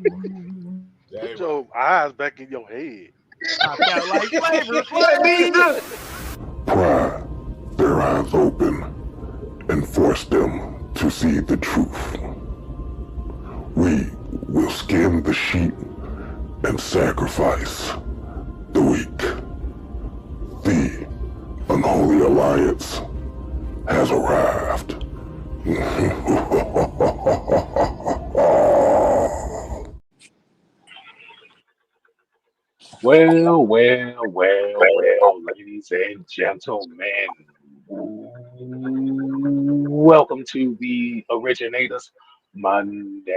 Put your eyes back in your head. Popped out like flavor, flavor. Pry their eyes open and force them to see the truth. We will skin the sheep and sacrifice the weak. The unholy alliance has arrived. Well, ladies and gentlemen. Welcome to the Originators Monday.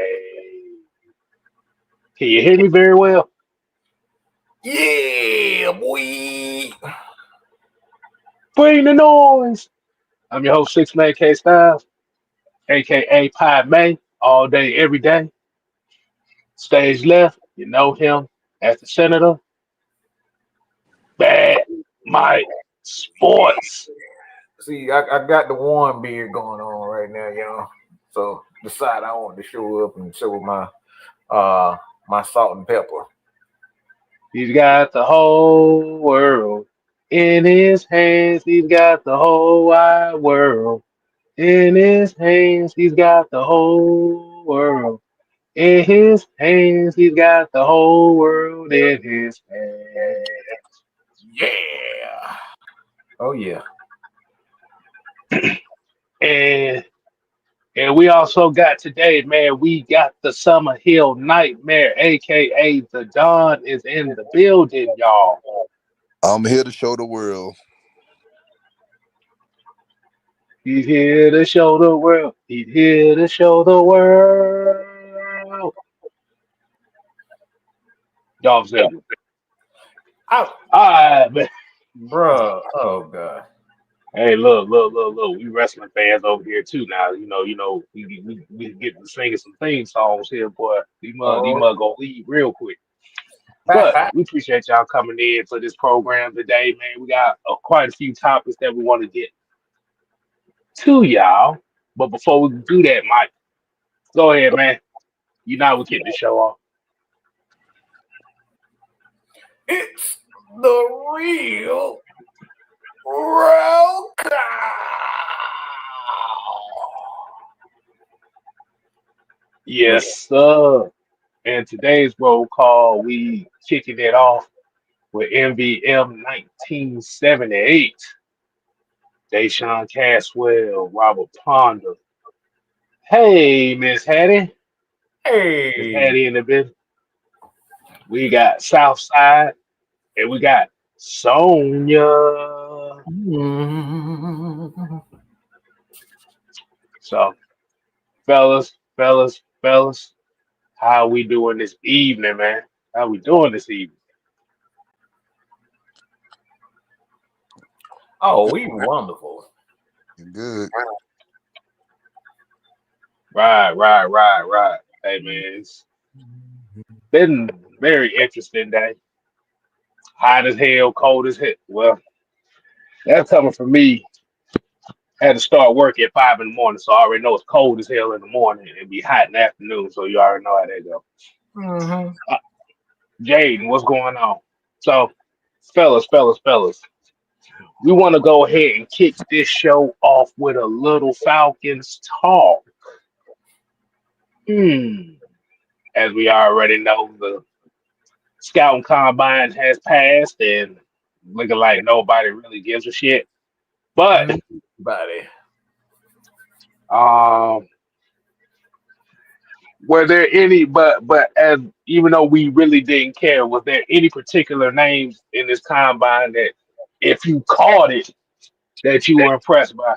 Can you hear me very well? Yeah, boy. Bring the noise. I'm your host, Six Man K Styles, aka Pie May, all day, every day. Stage left, you know him as the Senator. Bad Mike Sports. See, I got the warm beard going on right now, y'all. So decide I want to show up and show my salt and pepper. He's got the whole world in his hands. He's got the whole wide world in his hands. He's got the whole world in his hands. He's got the whole world in his hands. Yeah. Oh yeah. And and we also got today, man, we got the Summer Hill Nightmare, aka the Don is in the building, y'all. I'm here to show the world. He's here to show the world. He's here to show the world. Dolph Ziggler. Oh, All right, man. bruh. Oh god. Hey, look. We wrestling fans over here too now. We get to singing some theme songs here, boy. These Oh. mug gonna leave real quick. But we appreciate y'all coming in for this program today, man. We got quite a few topics that we want to get to y'all. But before we do that, Mike, go ahead, man. You know we kick the show off. It's the real roll call. Yes, sir. And today's roll call, we kicking it off with MVM 1978. Deshaun Caswell, Robert Ponder. Hey, Miss Hattie. Miss Hey. Hattie in the business. We got Southside and we got Sonya. So, fellas, how we doing this evening, man? How we doing this evening? Oh, we wonderful. You're good. Right. Hey, man, it's been very interesting day. Hot as hell, cold as hell. Well, that's coming from me. Had to start work at 5 in the morning, so I already know it's cold as hell in the morning and be hot in the afternoon. So you already know how that go. Mm-hmm. Jaden, what's going on? So, fellas, we want to go ahead and kick this show off with a little Falcons talk. As we already know, the scouting combine has passed and looking like nobody really gives a shit. But Buddy. um, were there any? But as even though we really didn't care, was there any particular names in this combine that, if you caught it, that you were impressed by?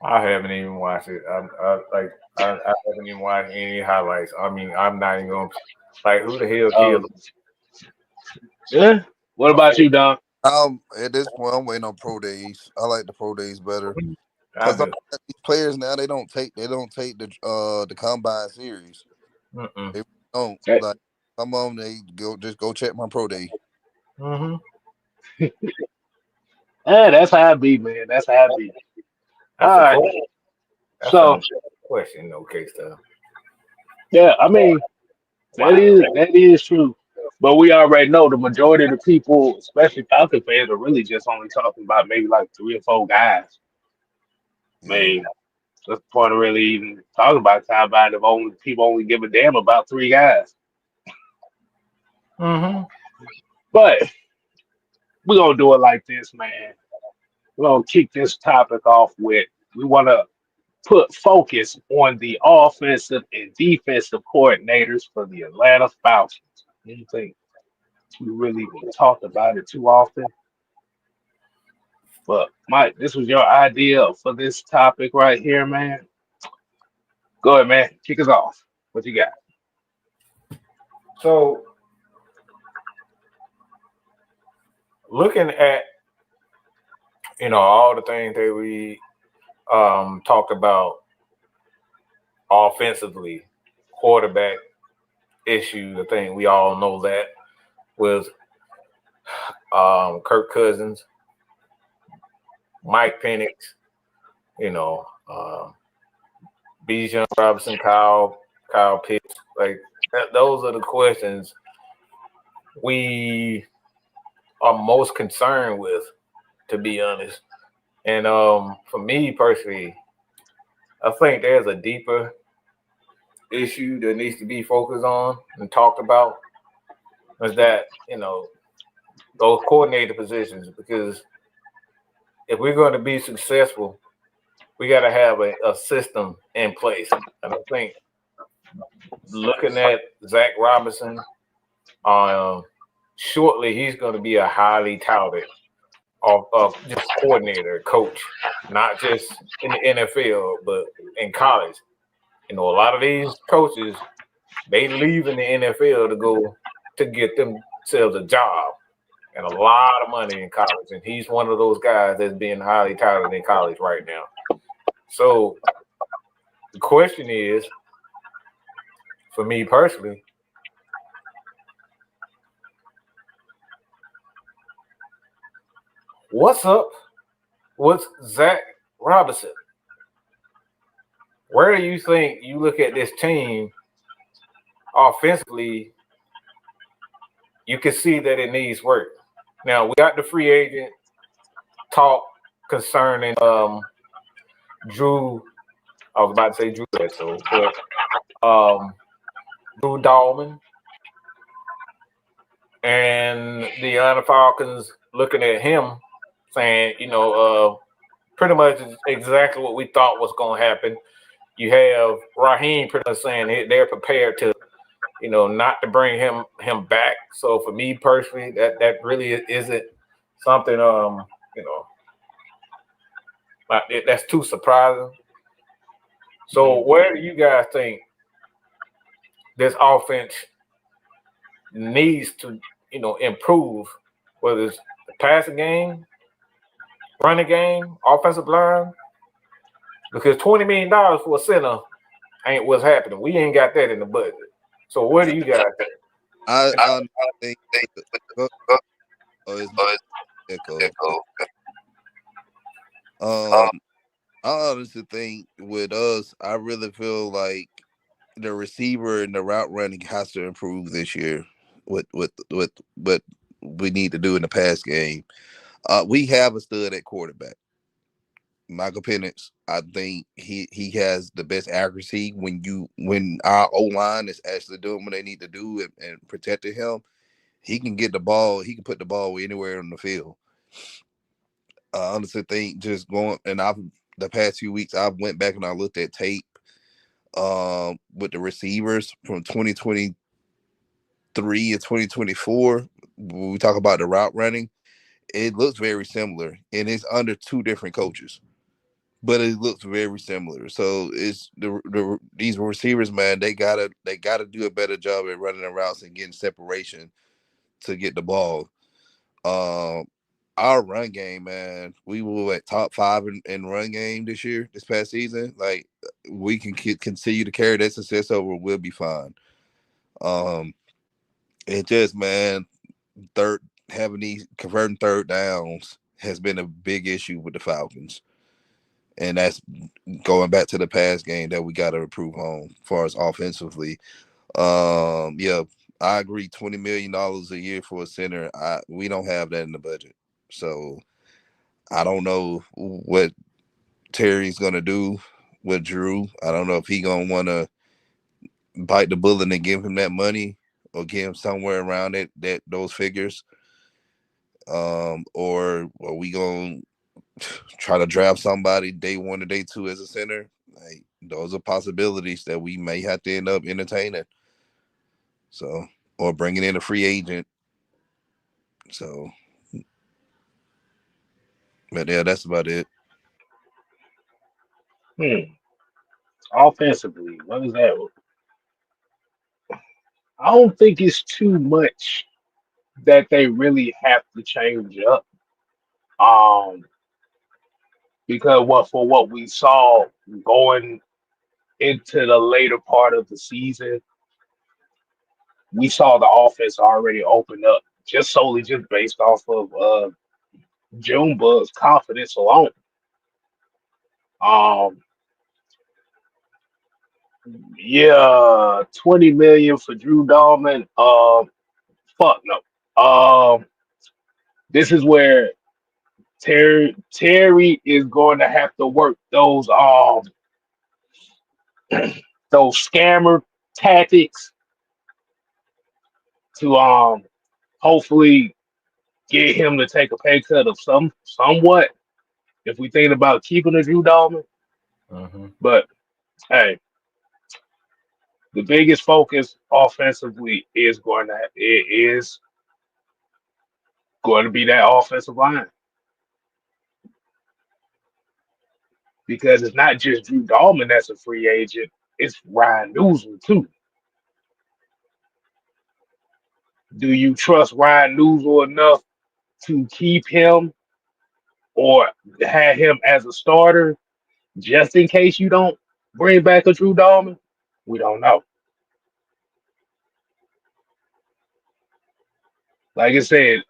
I haven't even watched it. I haven't even watched any highlights. I mean, I'm not even gonna like who the hell killed him? Yeah. What about you, Don? At this point, I'm waiting on pro days. I like the pro days better I because do. these players now they don't take the combine series. Mm-mm. They don't Hey. like some of them. They go check my pro day. Mm-hmm. Yeah, that's how I be, man. That's how I be. All That's a right. question. That's So a question, okay, stuff. Yeah, I mean that is true. But we already know the majority of the people, especially Falcon fans, are really just only talking about maybe like three or four guys. I Yeah. mean, what's the point of really even talking about combine if only people only give a damn about three guys? Mm-hmm. But we're gonna do it like this, man. We're gonna kick this topic off with we wanna put focus on the offensive and defensive coordinators for the Atlanta Falcons. I don't think we really talked about it too often. But Mike, this was your idea for this topic right here, man. Go ahead, man. Kick us off. What you got? So looking at all the things that we talked about offensively, quarterback issue. I think we all know that with Kirk Cousins, Mike Penix, you know, Bijan Robinson, Kyle Pitts. Like those are the questions we are most concerned with, to be honest. And for me personally, I think there's a deeper issue that needs to be focused on and talked about. Is that those coordinator positions? Because if we're going to be successful, we got to have a system in place. And I think looking at Zac Robinson, shortly he's going to be a highly touted of just coordinator, coach, not just in the NFL, but in college. A lot of these coaches, they leave in the NFL to go to get themselves a job and a lot of money in college. And he's one of those guys that's being highly touted in college right now. So the question is, for me personally, what's up with Zac Robinson? Where do you think you look at this team offensively, you can see that it needs work? Now, we got the free agent talk concerning Drew. I was about to say Drew Bledsoe, but Drew Dahlman and the Atlanta Falcons looking at him saying, pretty much exactly what we thought was going to happen. You have Raheem pretty much saying they're prepared to, not to bring him back. So for me personally, that really isn't something, that's too surprising. So where do you guys think this offense needs to, improve, whether it's the passing game, running game, offensive line? Because $20 million for a center ain't what's happening. We ain't got that in the budget. So where do you guys think? I think. Oh, it's echo. I honestly think with us, I really feel like the receiver and the route running has to improve this year. With what we need to do in the pass game. We have a stud at quarterback. Michael Penix, I think he has the best accuracy when our O line is actually doing what they need to do and protecting him. He can get the ball. He can put the ball anywhere on the field. I honestly think just going and the past few weeks I went back and I looked at tape with the receivers from 2023 and 2024. When we talk about the route running, it looks very similar, and it's under two different coaches, but it looks very similar. So it's these receivers, man. They gotta do a better job at running the routes and getting separation to get the ball. Our run game, man, we were at top 5 in run game this past season. Like we can continue to carry that success over, we'll be fine. It just, man, having these converting third downs has been a big issue with the Falcons. and that's going back to the past game that we got to improve on as far as offensively. Yeah, I agree. $20 million a year for a center. We don't have that in the budget, so I don't know what Terry's gonna do with Drew. I don't know if he gonna want to bite the bullet and give him that money or get him somewhere around those figures. Or are we gonna try to draft somebody day 1 or day 2 as a center? Like, those are possibilities that we may have to end up entertaining. So, or bringing in a free agent. So, but yeah, that's about it. Offensively, what is that? I don't think it's too much that they really have to change up. Um, because what we saw going into the later part of the season, we saw the offense already open up just solely just based off of Junebug's confidence alone. Um, yeah, 20 million for Drew Dahlman. Fuck no. This is where Terry is going to have to work those scammer tactics to hopefully get him to take a pay cut of somewhat if we think about keeping a Drew Dahlman. Mm-hmm. But hey, the biggest focus offensively is going to be that offensive line, because it's not just Drew Dahlman that's a free agent; it's Ryan Newsom too. Do you trust Ryan Newsom enough to keep him or have him as a starter just in case you don't bring back a Drew Dahlman? We don't know. Like I said,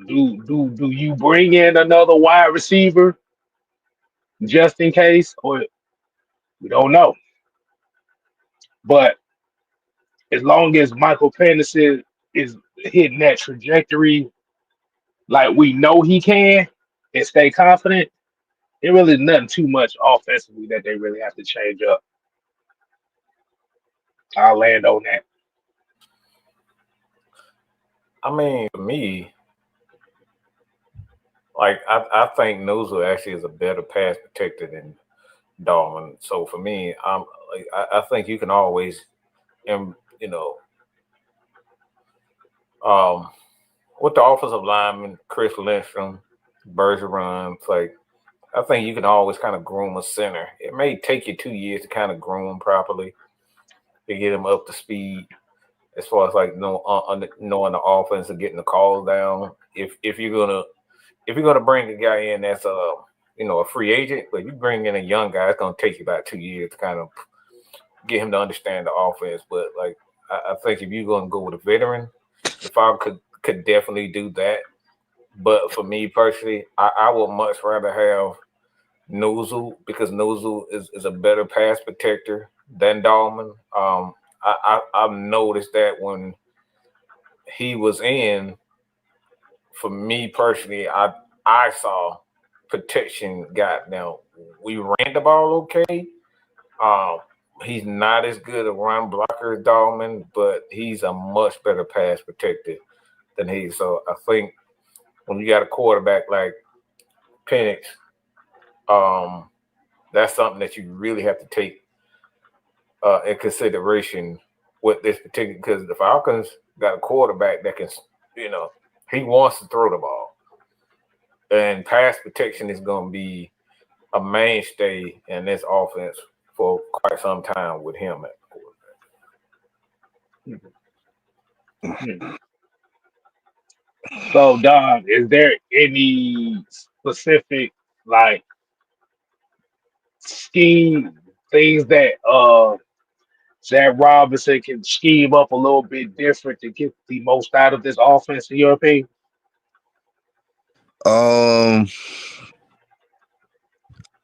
do you bring in another wide receiver just in case, or we don't know. But as long as Michael Penix is hitting that trajectory like we know he can and stay confident, it really is nothing too much offensively that they really have to change up. I'll land on that. I mean, for me, like I think Nuzul actually is a better pass protector than Darwin. So for me, I think you can always, you know, um, with the offensive lineman, Chris Lindstrom, Bergeron, like I think you can always kind of groom a center. It may take you 2 years to kind of groom him properly to get him up to speed as far as like knowing the offense and getting the calls down. If you're gonna bring a guy in that's a free agent, but you bring in a young guy, it's gonna take you about 2 years to kind of get him to understand the offense. But like I think if you're gonna go with a veteran, the Falcons could definitely do that. But for me personally, I would much rather have Nuzul because Nuzul is a better pass protector than Dahlman. I've noticed that when he was in, for me personally, I saw protection got now. We ran the ball okay. Um, he's not as good a run blocker as Dahlman, but he's a much better pass protector than he. So I think when you got a quarterback like Penix, that's something that you really have to take in consideration with this particular, because the Falcons got a quarterback that can, he wants to throw the ball, and pass protection is going to be a mainstay in this offense for quite some time with him at the quarterback. So, Don, is there any specific like scheme things that Zac Robinson can scheme up a little bit different to get the most out of this offense, in your opinion? Um,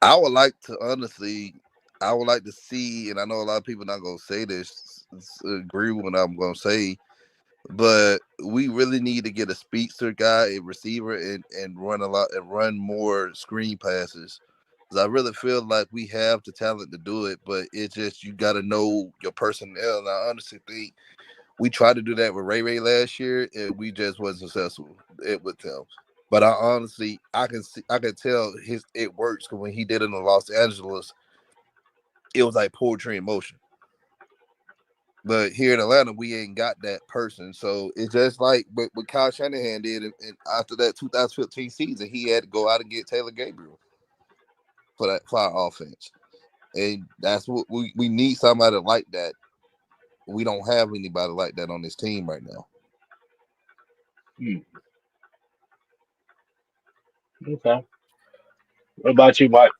I would like to honestly, I would like to see, and I know a lot of people not gonna say this, agree with what I'm gonna say, but we really need to get a speedster guy, a receiver, and run a lot and run more screen passes. Because I really feel like we have the talent to do it, but it's just you got to know your personnel. And I honestly think we tried to do that with Ray Ray last year, and we just wasn't successful with him. But I honestly, I can tell it works because when he did it in Los Angeles, it was like poetry in motion. But here in Atlanta, we ain't got that person. So it's just like what Kyle Shanahan did. And after that 2015 season, he had to go out and get Taylor Gabriel for our offense. And that's what we need, somebody like that. We don't have anybody like that on this team right now. Okay. What about you, Mike?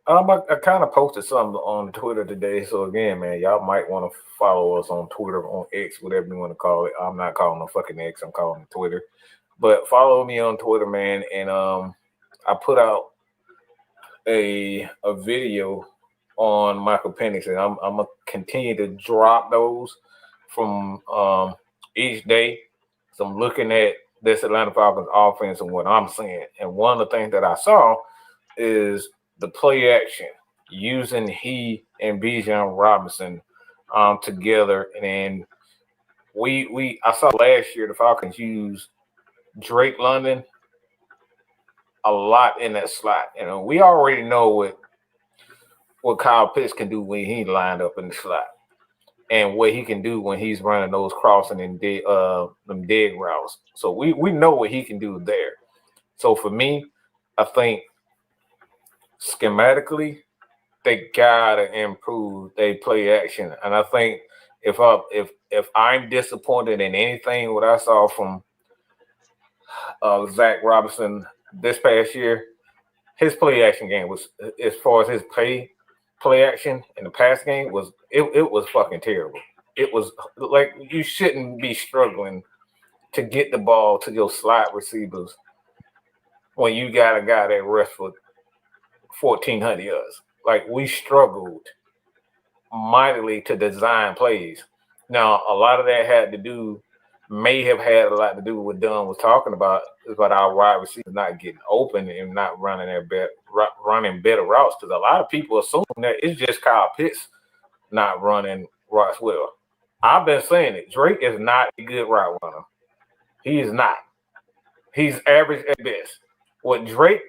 I kind of posted something on Twitter today. So again, man, y'all might want to follow us on Twitter, on X, whatever you want to call it. I'm not calling it fucking X. I'm calling it Twitter. But follow me on Twitter, man. And I put out a video on Michael Penix, and I'm gonna continue to drop those from each day. So I'm looking at this Atlanta Falcons offense and what I'm seeing. And one of the things that I saw is the play action using he and Bijan Robinson together. And I saw last year the Falcons use Drake London a lot in that slot. You know, we already know what Kyle Pitts can do when he lined up in the slot, and what he can do when he's running those crossing and them dig routes. So we know what he can do there. So for me, I think schematically they gotta improve they play action. And I think if I'm disappointed in anything what I saw from Zac Robinson this past year, his play action game was, as far as his play action in the pass game, was it was fucking terrible. It was like you shouldn't be struggling to get the ball to your slot receivers when you got a guy that rushed for 1,400 yards. Like, we struggled mightily to design plays. Now, a lot of that may have had a lot to do with what Dunn was talking about our wide receivers not getting open and not running better routes. Because a lot of people assume that it's just Kyle Pitts not running routes well. I've been saying it. Drake is not a good route runner. He is not. He's average at best. What Drake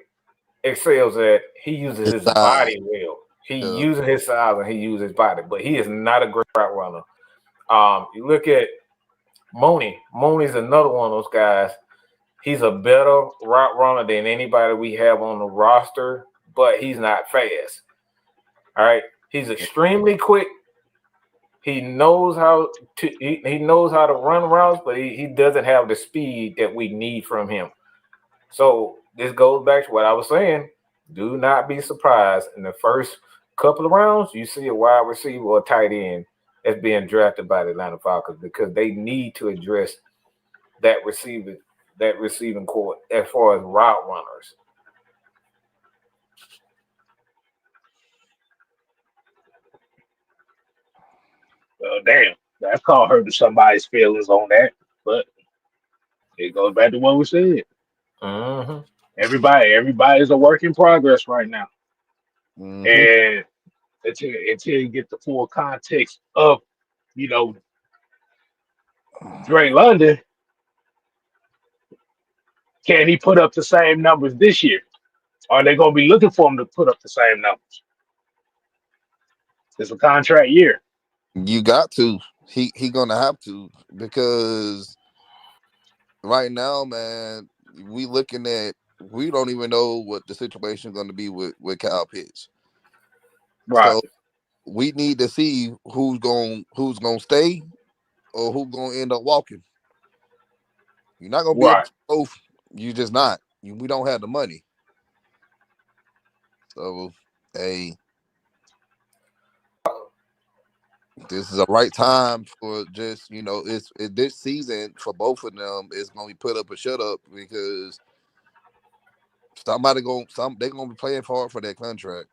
excels at, he uses his body well. He uses his size and he uses his body, but he is not a great route runner. You look at Mooney. Mooney's another one of those guys. He's a better route runner than anybody we have on the roster, but he's not fast. All right. He's extremely quick. He knows how to run routes, but he doesn't have the speed that we need from him. So this goes back to what I was saying. Do not be surprised in the first couple of rounds you see a wide receiver or tight end that's being drafted by the Atlanta Falcons, because they need to address that receiving core as far as route runners. Well, damn, that's called hurting somebody's feelings on that. But it goes back to what we said. Mm-hmm. Everybody is a work in progress right now. Mm-hmm. And until you get the full context of, Drake London, can he put up the same numbers this year? Are they going to be looking for him to put up the same numbers? It's a contract year. You got to. He gonna have to, because right now, man, we don't even know what the situation is going to be with Kyle Pitts. Right. So we need to see who's going to stay or who's going to end up walking. You're not going to be able to both. You just not. We don't have the money. So, hey, this is a right time for just, it's this season for both of them is going to be put up or shut up, because They're gonna be playing hard for that contract.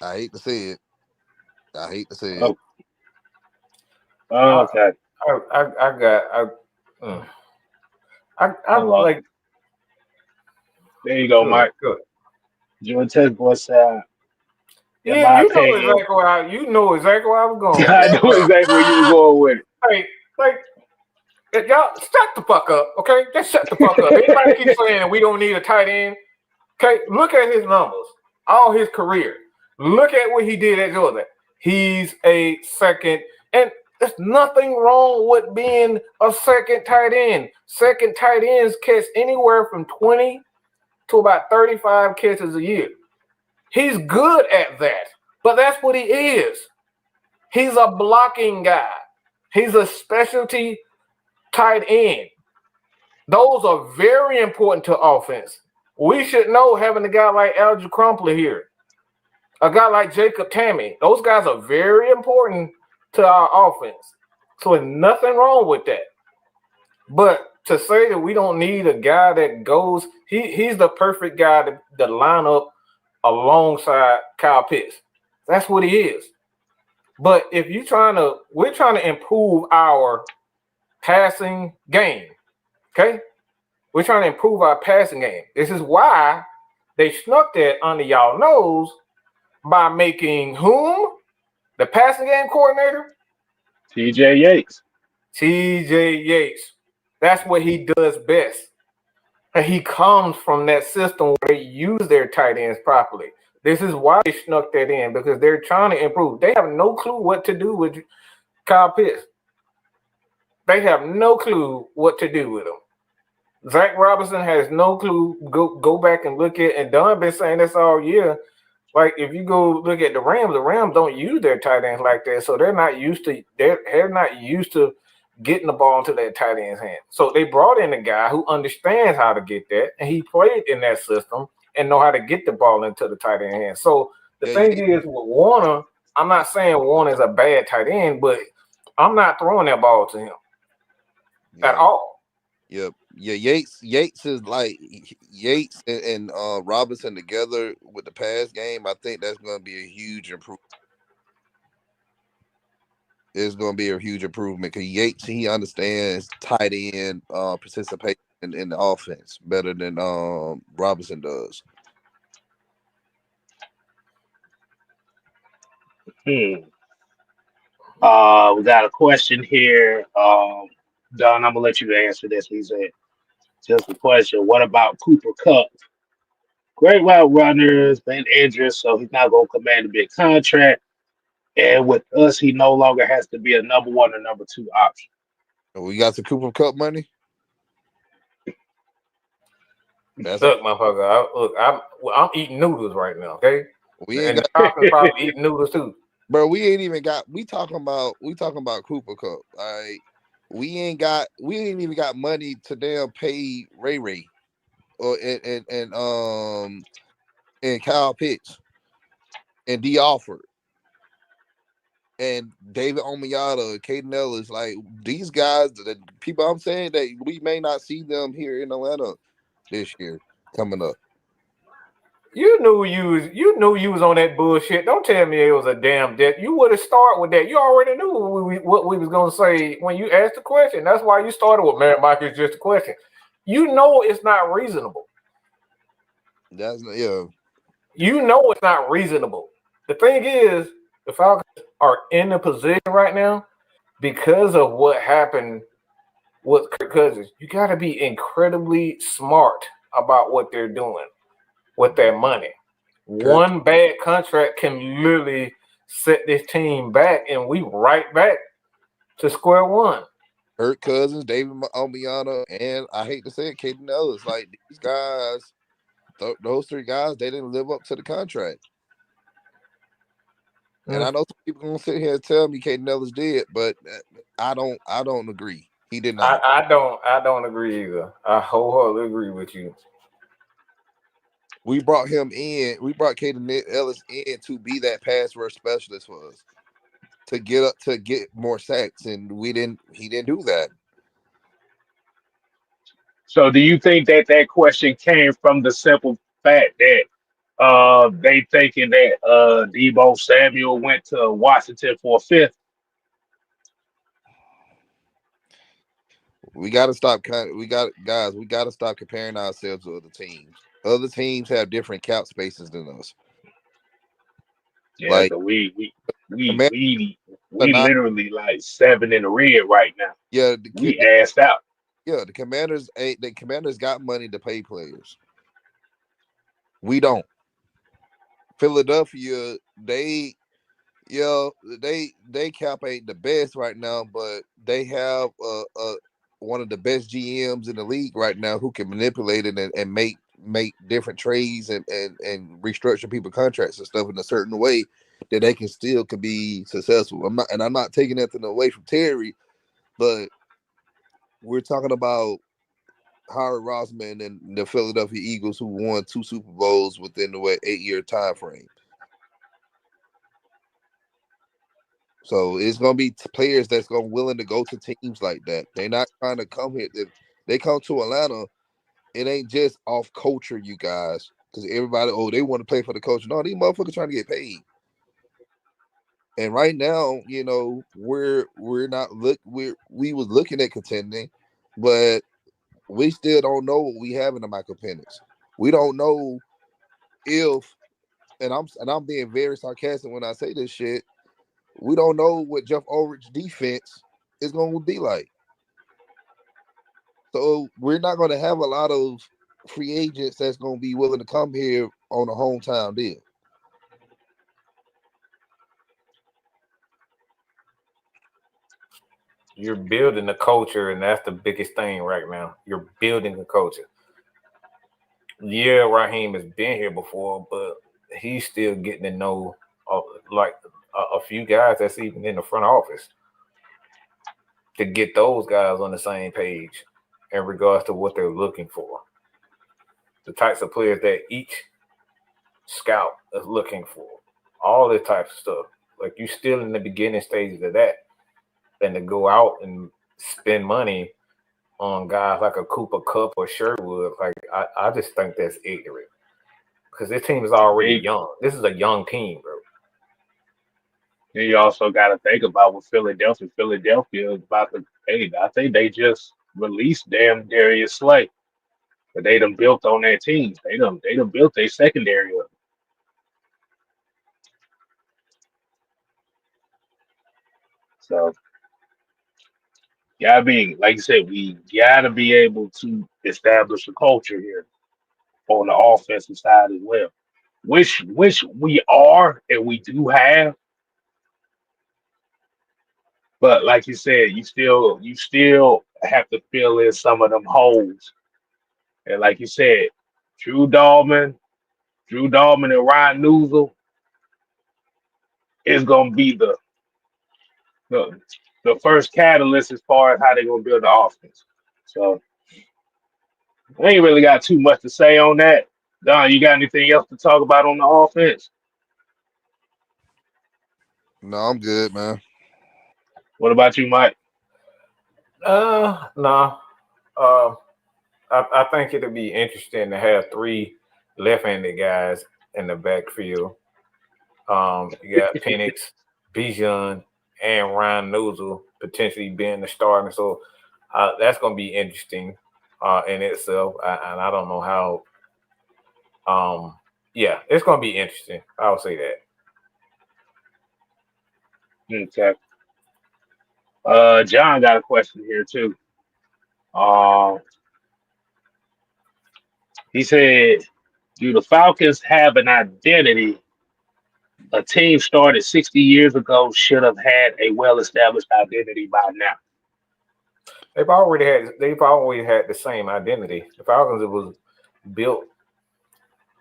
I hate to say it. Oh, okay. I Hold on. like. There you go, Good, Mike. good. Jordan Test boy said, in Yeah, my you know opinion, exactly where I was going with I that. know exactly where you were going with Like, y'all shut the fuck up, okay? Just shut the fuck up. Anybody keep saying we don't need a tight end, okay? Look at his numbers, all his career. Look at what he did at Georgia. He's a second, and there's nothing wrong with being a second tight end. Second tight ends catch anywhere from 20 to about 35 catches a year. He's good at that, but that's what he is. He's a blocking guy. He's a specialty tight end. Those are very important to offense. We should know having a guy like Alger Crumpler here, a guy like Jacob Tammy. Those guys are very important to our offense. So there's nothing wrong with that. But to say that we don't need a guy that goes, he's the perfect guy to line up alongside Kyle Pitts. That's what he is. But if we're trying to improve our passing game, okay? We're trying to improve our passing game. This is why they snuck that under y'all nose by making whom? The passing game coordinator? TJ Yates. TJ Yates. That's what he does best. And he comes from that system where they use their tight ends properly. This is why they snuck that in, because they're trying to improve. They have no clue what to do with Kyle Pitts. They have no clue what to do with him. Zac Robinson has no clue. Go back and look at, and Don been saying this all year. Like if you go look at the Rams don't use their tight ends like that, so they're not used to getting the ball into that tight end's hand. So they brought in a guy who understands how to get that, and he played in that system and know how to get the ball into the tight end hand. So the thing is with Warner, I'm not saying Warner is a bad tight end, but I'm not throwing that ball to him at all. Yep. Yeah, Yates is like Yates and Robinson together with the pass game. I think that's going to be a huge improvement. It's going to be a huge improvement because Yates, he understands tight end participation in the offense better than Robinson does. We got a question here. Don, I'm gonna let you answer this. He said, just a question. What about Cooper Kupp? Great route runners, been injured, so he's not gonna command a big contract. And with us, he no longer has to be a number one or number two option. We got the Cooper Kupp money. Look, motherfucker. I'm eating noodles right now. Okay, the Falcons probably eating noodles too. Bro, we ain't even got. We talking about Cooper Kupp. All right, we ain't even got money to damn pay Ray or and Kyle Pitts and D. Alford and David Omiyata, Caden Ellis. Like these guys, the people I'm saying that we may not see them here in Atlanta this year coming up. You knew you was on that bullshit. Don't tell me it was a damn debt. You would have started with that. You already knew what we was gonna say when you asked the question. That's why you started with man, Mike. It's just a question. You know it's not reasonable. You know it's not reasonable. The thing is, the Falcons are in a position right now because of what happened with Kirk Cousins. You got to be incredibly smart about what they're doing with their money. One bad contract can literally set this team back, and we right back to square one. Kirk Cousins, David Omiyata, and I hate to say it, Caden Ellis. Like these guys, those three guys, they didn't live up to the contract. And I know some people gonna sit here and tell me Caden Ellis did, but I don't agree. He did not. I don't agree either. I wholeheartedly agree with you. We brought him in. We brought Caden Ellis in to be that pass rush specialist for us, to get more sacks, and he didn't do that. So, do you think that question came from the simple fact that they thinking that Debo Samuel went to Washington for a fifth? We got to stop. We got guys. We got to stop comparing ourselves to other teams. Other teams have different cap spaces than us. Yeah, Like so we Commanders are we not. literally like 7 in the red right now. Yeah, We assed out. the Commanders ain't. The Commanders got money to pay players. We don't. Philadelphia, they cap ain't the best right now, but they have one of the best GMs in the league right now who can manipulate it and make different trades and restructure people contracts and stuff in a certain way that they can be successful. I'm not taking nothing away from Terry, but we're talking about Howard Rosman and the Philadelphia Eagles who won 2 Super Bowls within the 8-year time frame. So it's gonna be players that's gonna willing to go to teams like that. They're not trying to come here. If they come to Atlanta, it ain't just off culture, you guys. Because everybody, they want to play for the culture. No, these motherfuckers trying to get paid. And right now, we're not we was looking at contending, but we still don't know what we have in the Michael Penix. We don't know if, and I'm being very sarcastic when I say this shit. We don't know what Jeff Ulbrich defense is going to be like. So we're not going to have a lot of free agents that's going to be willing to come here on a hometown deal. You're building the culture, and that's the biggest thing right now. You're building the culture. Yeah, Raheem has been here before, but he's still getting to know like a few guys that's even in the front office to get those guys on the same page in regards to what they're looking for. The types of players that each scout is looking for. All this type of stuff. Like you still in the beginning stages of that. And to go out and spend money on guys like a Cooper Kupp or Sherwood, like I just think that's ignorant. Because this team is already young. This is a young team, bro. And you also got to think about with Philadelphia. Philadelphia is about to. Hey, I think they just released damn Darius Slay, but they done built on that team. They done built their secondary up. So, yeah, like you said, we gotta be able to establish a culture here on the offensive side as well, which we are and we do have. But like you said, you still have to fill in some of them holes. And like you said, Drew Dalman, and Ryan Newsel is gonna be the the first catalyst as far as how they're gonna build the offense. So I ain't really got too much to say on that. Don, you got anything else to talk about on the offense? No, I'm good, man. What about you, Mike? No. I think it'll be interesting to have 3 left-handed guys in the backfield. You got Penix, Bijan, and Ryan Newsel potentially being the starter. So that's going to be interesting in itself. And I don't know how. Yeah, it's going to be interesting. I would say that. Okay. John got a question here too. He said, "Do the Falcons have an identity? A team started 60 years ago should have had a well-established identity by now." They've always had the same identity. The Falcons, it was built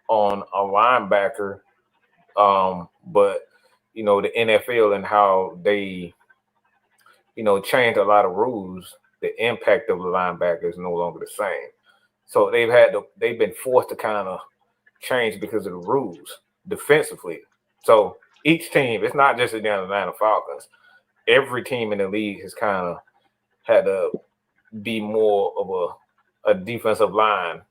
on a linebacker, but the NFL and how they changed a lot of rules. The impact of the linebacker is no longer the same. So they've been forced to kind of change because of the rules defensively. So each team, it's not just the Atlanta Falcons. Every team in the league has kind of had to be more of a defensive line,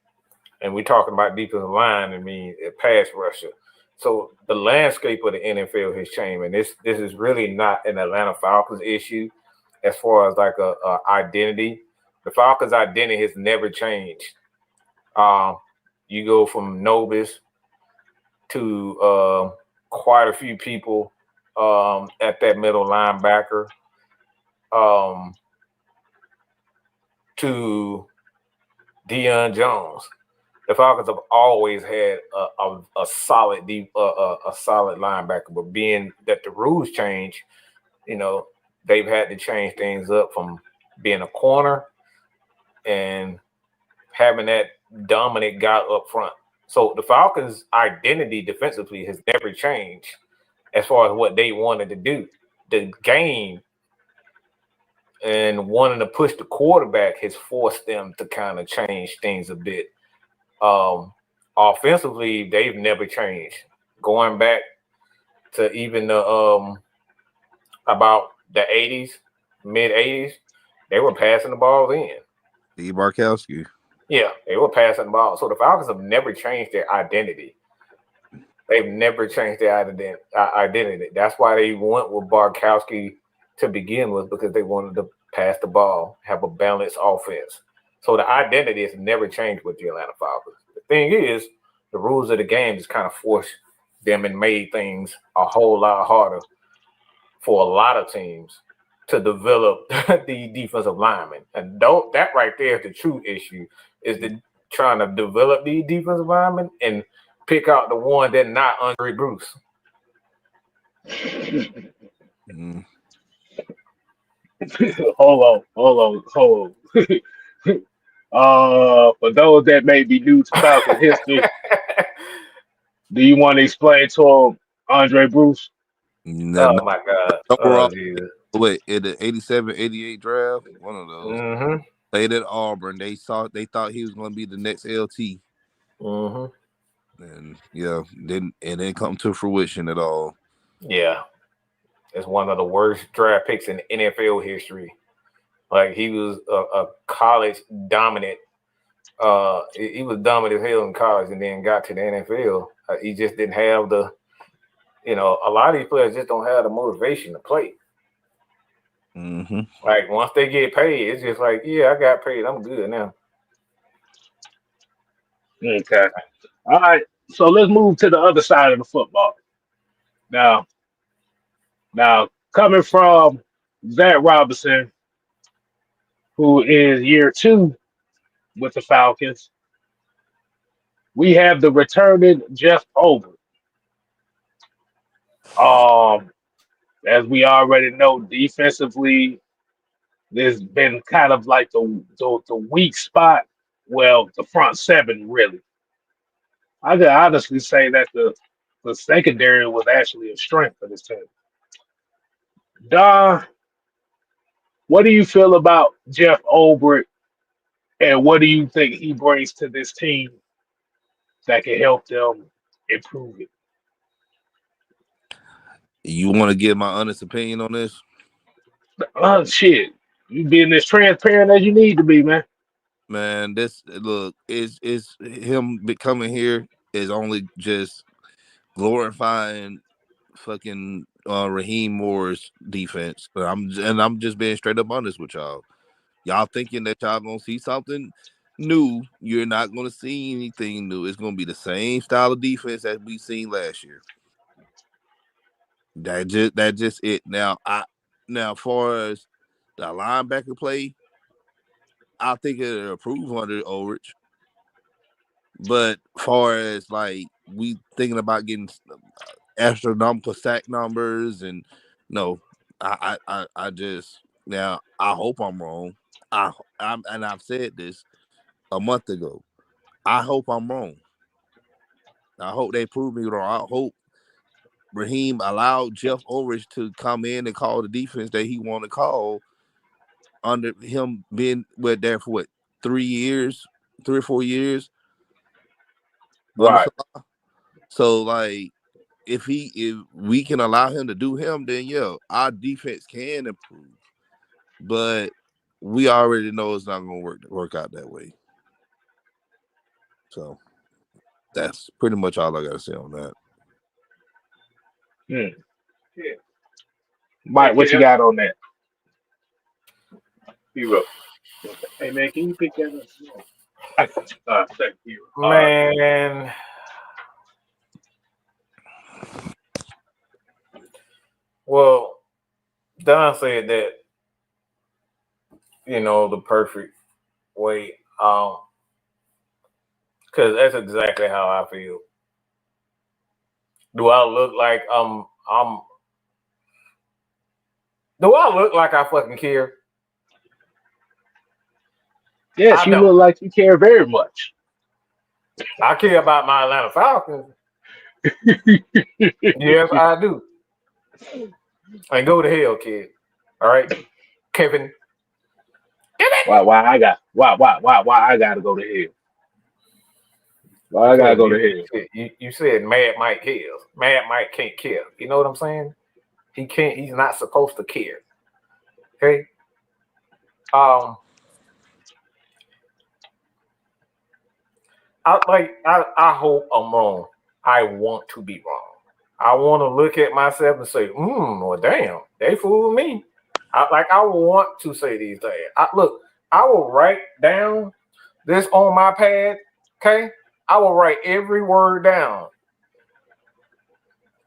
and we're talking about defensive line, I mean a pass rusher. So the landscape of the NFL has changed, and this is really not an Atlanta Falcons issue as far as like a identity. The Falcons' identity has never changed. You go from Nobis to quite a few people at that middle linebacker to Deion Jones. The Falcons have always had a solid a solid linebacker, but being that the rules change, they've had to change things up from being a corner and having that dominant guy up front. So the Falcons' identity defensively has never changed as far as what they wanted to do. The game and wanting to push the quarterback has forced them to kind of change things a bit. Offensively, they've never changed. Going back to even the about the 80s, mid 80s, they were passing the ball in. Steve Barkowski. Yeah, they were passing the ball. So the Falcons have never changed their identity. They've never changed their identity. That's why they went with Barkowski to begin with, because they wanted to pass the ball, have a balanced offense. So the identity has never changed with the Atlanta Falcons. The thing is, the rules of the game just kind of forced them and made things a whole lot harder for a lot of teams to develop the defensive linemen. And that right there is the true issue, is the trying to develop the defensive linemen and pick out the one that's not Andre Bruce. Mm. Hold on. For those that may be new to Falcons history, do you want to explain to them Andre Bruce? Oh my God. Overall, Jesus. wait, in the 87, 88 draft, one of those. Mm-hmm. Played at Auburn. They thought he was going to be the next LT. Mm-hmm. And didn't come to fruition at all. Yeah. It's one of the worst draft picks in NFL history. Like, he was a college dominant. He was dominant as hell in college and then got to the NFL. He just didn't have a lot of these players just don't have the motivation to play. Mm-hmm. Like, once they get paid, it's just like, yeah, I got paid. I'm good now. Okay. All right. So let's move to the other side of the football. Now, coming from Zac Robinson, who is year 2 with the Falcons, we have the returning Jeff Ulbrich. As we already know, defensively, there's been kind of like the weak spot. Well, the front seven, really. I could honestly say that the secondary was actually a strength for this team. Don, what do you feel about Jeff Ulbrich, and what do you think he brings to this team that can help them improve it? You want to get my honest opinion on this? Shit. You being as transparent as you need to be, man. Man, this look is him becoming here is only just glorifying fucking Raheem Moore's defense. But I'm just being straight up honest with y'all. Y'all thinking that y'all gonna see something new? You're not gonna see anything new. It's gonna be the same style of defense that we seen last year. That just it. Now far as the linebacker play, I think it'll improve under Ulrich. But far as like we thinking about getting astronomical sack numbers, and no, I just now I hope I'm wrong. I've said this a month ago. I hope I'm wrong. I hope they prove me wrong. I hope Raheem allowed Jeff Ulrich to come in and call the defense that he wanted to call under him being there for 3 or 4 years. Right. So like if we can allow him to do him, then yeah, our defense can improve. But we already know it's not gonna work out that way. So that's pretty much all I got to say on that. Yeah. Mike, what you got on that? Hero. Hey man, can you pick that up? Thank you. Man. Well, Don said that, the perfect way. Because that's exactly how I feel. Do I look like do I look like I fucking care? Yes, you look like you care very much. I care about my Atlanta Falcons. Yes, I do. And go to hell, kid. All right, Kevin. Why I gotta go to hell? Why I gotta go to hell? You said Mad Mike kills. Mad Mike can't kill. You know what I'm saying? He can't. He's not supposed to care. Okay. I hope I'm wrong. I want to be wrong. I want to look at myself and say, well, damn, they fooled me. I want to say these things. I will write down this on my pad, okay? I will write every word down.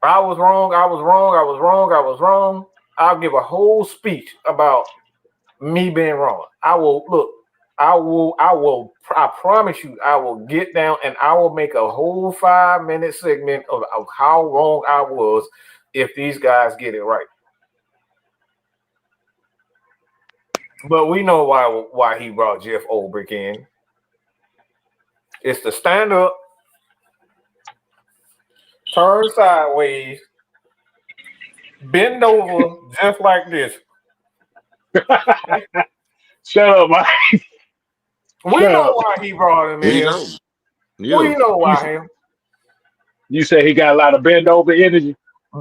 I was wrong. I'll give a whole speech about me being wrong. I promise you, I will get down and I will make a whole 5-minute segment of how wrong I was if these guys get it right. But we know why he brought Jeff Ulbrich in. It's to stand up, turn sideways, bend over just like this. Shut up, Mike. We know why he brought him in. We know why him. You say he got a lot of bend over energy?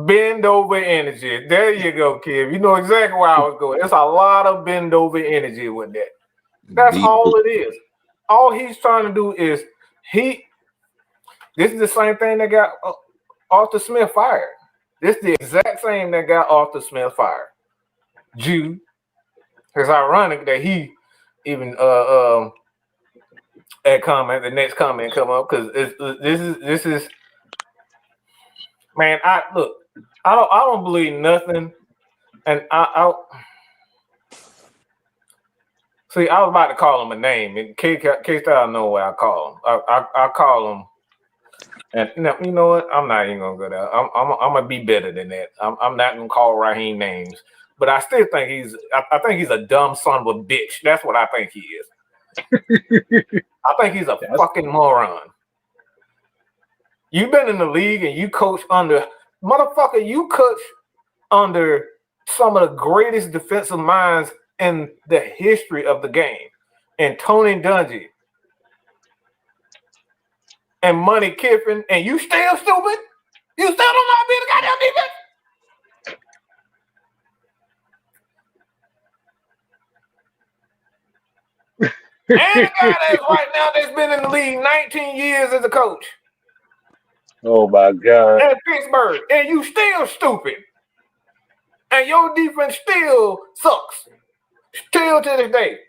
Bend over energy. There you go, kid. You know exactly where I was going. There's a lot of bend over energy with that. That's all it is. All he's trying to do is this is the same thing that got Arthur Smith fired. This is the exact same that got Arthur Smith fired. Jew. It's ironic that he even the next comment come up because this is man. I don't believe nothing, and I see. I was about to call him a name in case I know what I call him. I call him, and you know what? I'm not even gonna go there. I'm gonna be better than that. I'm not gonna call Raheem names. But I still think I think he's a dumb son of a bitch. That's what I think he is. I think he's a fucking moron. You've been in the league and you coach under some of the greatest defensive minds in the history of the game. And Tony Dungy. And Money Kiffin. And you still stupid? You still don't know how to be the goddamn defense? And the guy that's right now that's been in the league 19 years as a coach. Oh my God. And Pittsburgh. And you still stupid. And your defense still sucks. Still to this day.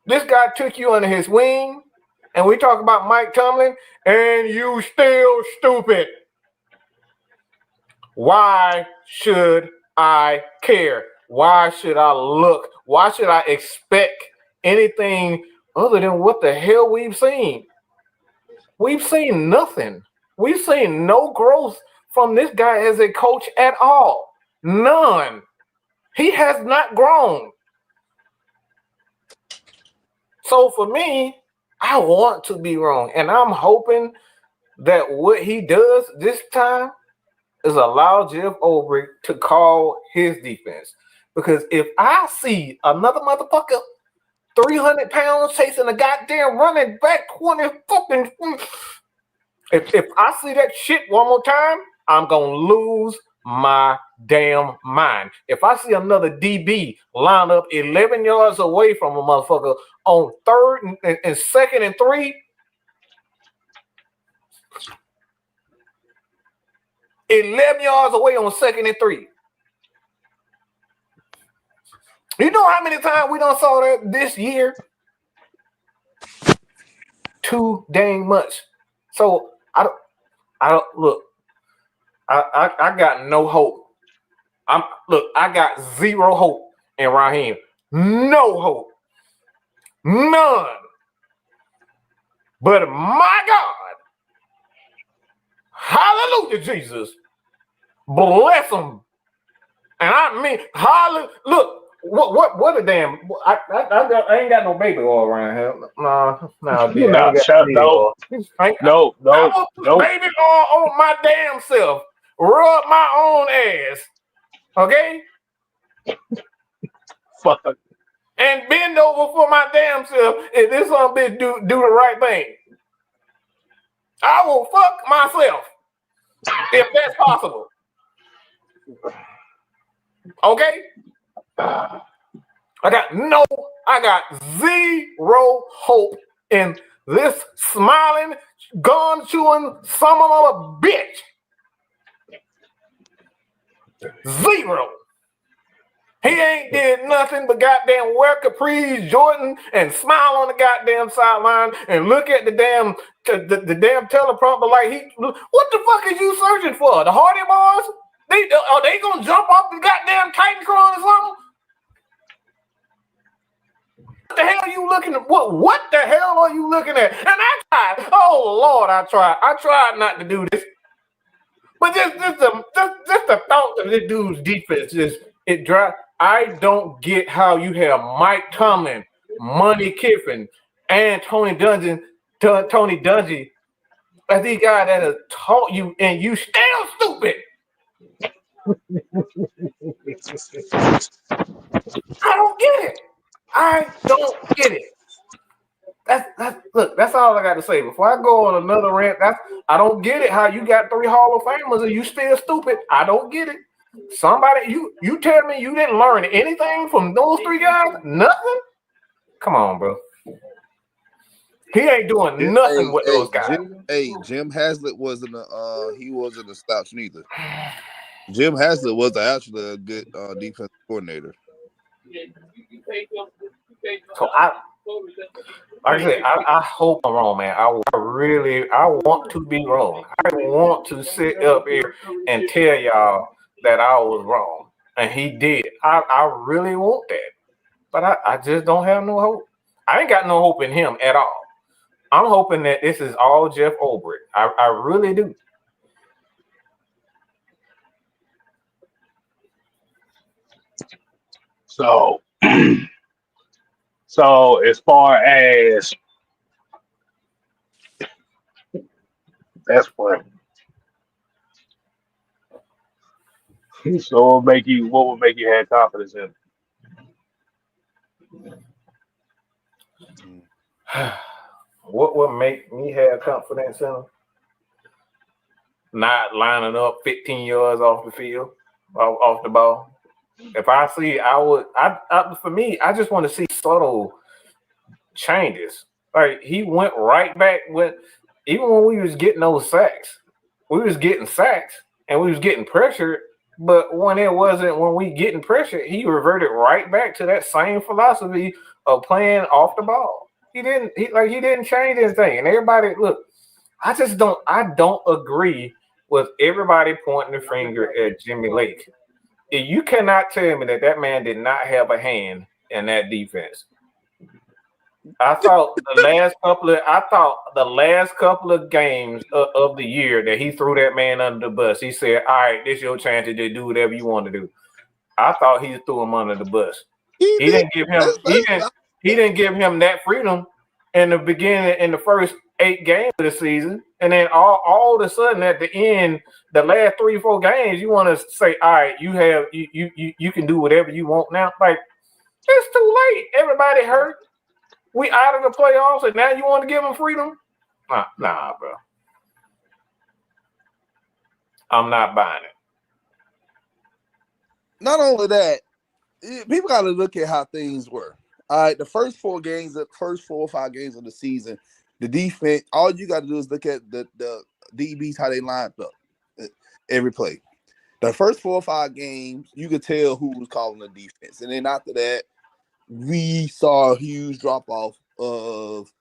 This guy took you under his wing. And we talk about Mike Tomlin. And you still stupid. Why should I care? Why should I look? Why should I expect anything other than what the hell we've seen? We've seen nothing. We've seen no growth from this guy as a coach at all. None. He has not grown. So for me, I want to be wrong. And I'm hoping that what he does this time is allow Jeff Ulbrich to call his defense. Because if I see another motherfucker 300 pounds chasing a goddamn running back 20 fucking. If I see that shit one more time, I'm going to lose my damn mind. If I see another DB line up 11 yards away from a motherfucker on third and second and 3, 11 yards away on 2nd and 3. You know how many times we done saw that this year? Too dang much. So I don't look. I got no hope. I got zero hope in Raheem. No hope. None. But my God, hallelujah, Jesus, bless him. And I mean, hallelujah. Look, what a damn. I ain't got no baby oil around here. No, dude, I No, ain't got shut baby no, oil. I no, will put baby oil on my damn self. Rub my own ass. Okay? fuck. And bend over for my damn self if this son bitch do the right thing. I will fuck myself if that's possible. Okay? I got zero hope in this smiling, gun chewing son of a bitch. Zero. He ain't did nothing but goddamn wear capris, Jordan, and smile on the goddamn sideline and look at the damn teleprompter like he. What the fuck is you searching for? The Hardy Boys? Are they gonna jump off the goddamn Titantron or something? What the hell are you looking at? What the hell are you looking at? And I tried. Oh Lord, I tried. I tried not to do this, but just the thought of this dude's defense it drives. I don't get how you have Mike Tomlin, Money Kiffin, and Tony Dungy as these guys that have taught you, and you still stupid. I don't get it. I don't get it. Look, that's all I got to say. Before I go on another rant, I don't get it how you got 3 Hall of Famers and you still stupid. I don't get it. Somebody, you tell me you didn't learn anything from those 3 guys? Nothing? Come on, bro. He ain't doing nothing with those guys. Jim Haslett wasn't he wasn't a slouch neither. Jim Haslett was actually a good defensive coordinator. So like I said, I hope I'm wrong, man. I want to be wrong. I want to sit up here and tell y'all that I was wrong, and he did. I really want that, but I just don't have no hope. I ain't got no hope in him at all. I'm hoping that this is all Jeff Ulbrich. I really do. So, so as far as that's funny. So what would make you have confidence in him? What would make me have confidence in him? Not lining up 15 yards off the field, off the ball. If I see, for me, I just want to see subtle changes. Like he went right back even when we was getting those sacks, we was getting sacks and we was getting pressured. But when we getting pressured, he reverted right back to that same philosophy of playing off the ball. He didn't change anything. And everybody, look, I don't agree with everybody pointing the finger at Jimmy Lake. You cannot tell me that man did not have a hand in that defense. I thought the last couple of games of the year that he threw that man under the bus. He said, "All right, this is your chance to do whatever you want to do." I thought he threw him under the bus. He didn't give him that freedom in the beginning, in the first 8 games of the season, and then all of a sudden at the end, the last 3 or 4 games, you want to say, "All right, you can do whatever you want now." Like it's too late. Everybody hurt. We out of the playoffs, and now you want to give them freedom? Nah, bro. I'm not buying it. Not only that, people got to look at how things were. All right, the first 4 or 5 games of the season, the defense, all you got to do is look at the DBs, how they lined up. every play. The first 4 or 5 games, you could tell who was calling the defense. And then after that, we saw a huge drop-off of,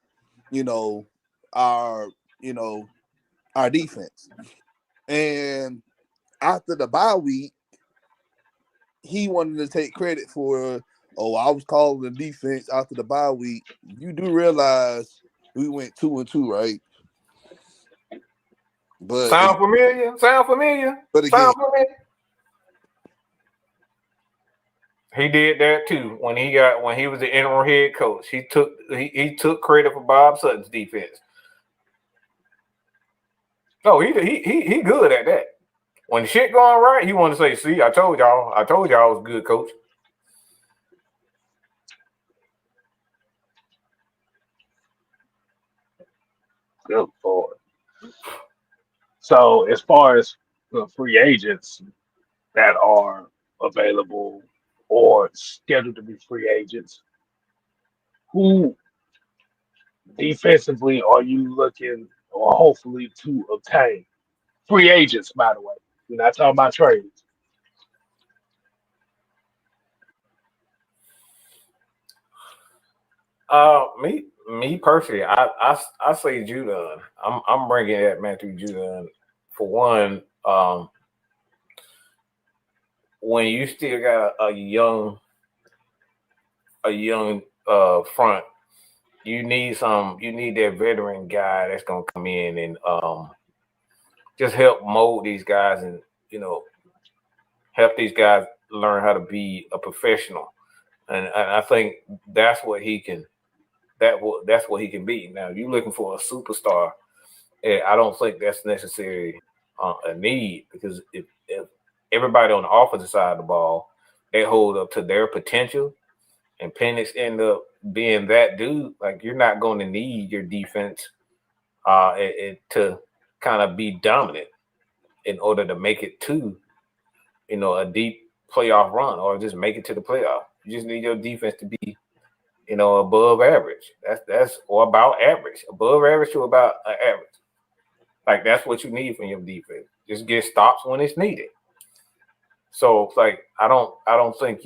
our defense. And after the bye week, he wanted to take credit for, I was calling the defense after the bye week. You do realize we went 2-2, right? But Sound familiar? But again, he did that too when he was the interim head coach. He took credit for Bob Sutton's defense. No, he good at that. When shit going right, he want to say, "See, I told y'all I was a good coach." Good Lord. So as far as the free agents that are available or scheduled to be free agents, who defensively are you looking or hopefully to obtain? Free agents, by the way. We're not talking about trades. Me personally, I say Judon. I'm bringing that Matthew Judon for one. When you still got a young front, you need that veteran guy that's gonna come in and just help mold these guys and help these guys learn how to be a professional. And I think that's what he can. That's what he can be. Now, if you're looking for a superstar, I don't think that's necessarily a need, because if everybody on the offensive side of the ball, they hold up to their potential, and Penix end up being that dude, like, you're not going to need your defense to kind of be dominant in order to make it to a deep playoff run or just make it to the playoff. You just need your defense to be above average. That's or about average, above average to about average. Like, that's what you need from your defense. Just get stops when it's needed. So it's like I don't think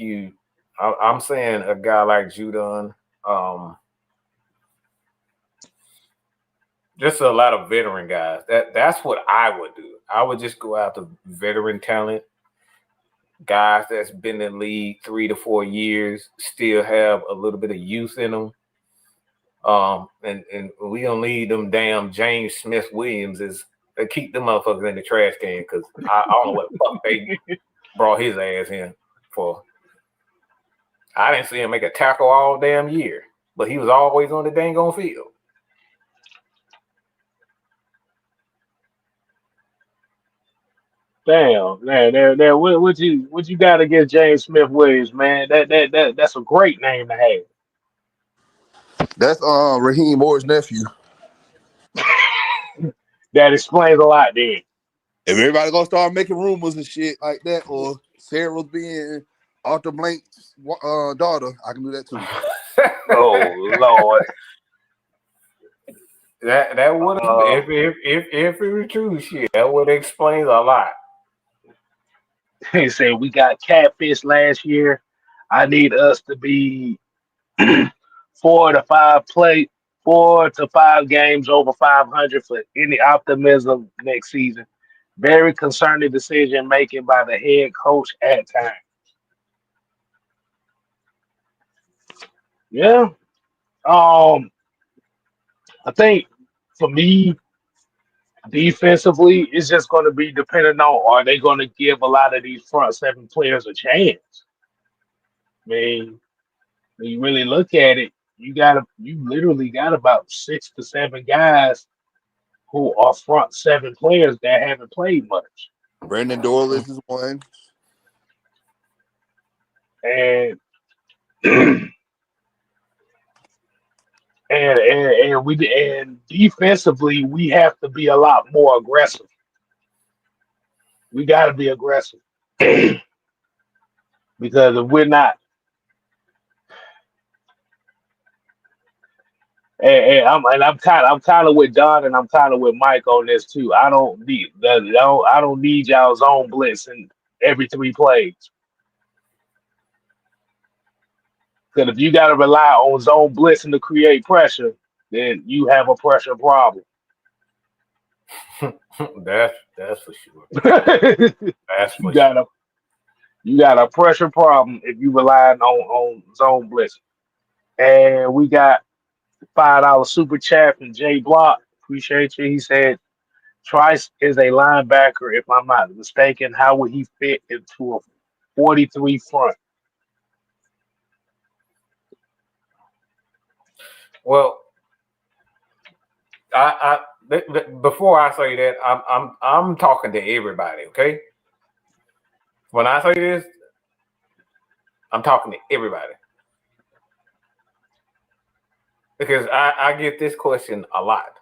I'm saying a guy like Judon, just a lot of veteran guys. That's what I would do. I would just go after veteran talent, guys that's been in the league 3 to 4 years, still have a little bit of youth in them. And we don't need them damn James Smith Williams they keep them motherfuckers in the trash can, because I don't know what the fuck they brought his ass in for. I didn't see him make a tackle all damn year, but he was always on the dang on field. Damn, man, what you got against James Smith Williams, man? That's a great name to have. that's Raheem Moore's nephew. That explains a lot then. If everybody gonna start making rumors and shit like that, or Sarah's being Arthur Blank's daughter, I can do that too. Oh Lord. That would if it was true, shit, that would explain a lot. He said we got catfish last year. I need us to be 4 to 5 games over 500 for any optimism next season. Very concerning decision making by the head coach at times. Yeah. I think for me, defensively, it's just going to be dependent on, are they going to give a lot of these front 7 players a chance? I mean, when you really look at it, you literally got about 6 to 7 guys who are front 7 players that haven't played much. Brandon Dorless is one. And and defensively, we have to be a lot more aggressive. We got to be aggressive because if we're not, I'm kind of with Don and I'm kind of with Mike on this too. I don't need y'all zone blitz in every 3 plays. Because if you got to rely on zone blitzing to create pressure, then you have a pressure problem. That's for sure. That's you for sure. got a pressure problem if you rely on zone blitzing. And we got $5 super chat from Jay Block. Appreciate you. He said Trice is a linebacker, if I'm not mistaken. How would he fit into a 43 front? Well, before I say that, I'm talking to everybody. Okay, when I say this, I'm talking to everybody because I get this question a lot.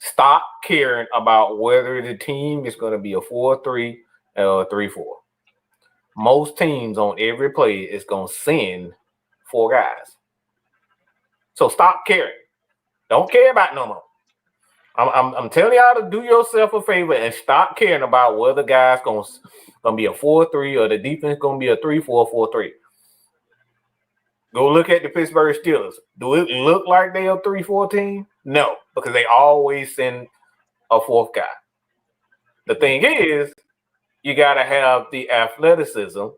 Stop caring about whether the team is going to be a 4-3 or a 3-4. Most teams on every play is going to send 4 guys. So stop caring. Don't care about no more. I'm telling y'all to do yourself a favor and stop caring about whether the guy's gonna be a 4-3 or the defense gonna be a 3-4, 4-3. Go look at the Pittsburgh Steelers. Do it look like they're a 3-4 team? No, because they always send a 4th guy. The thing is, you gotta have the athleticism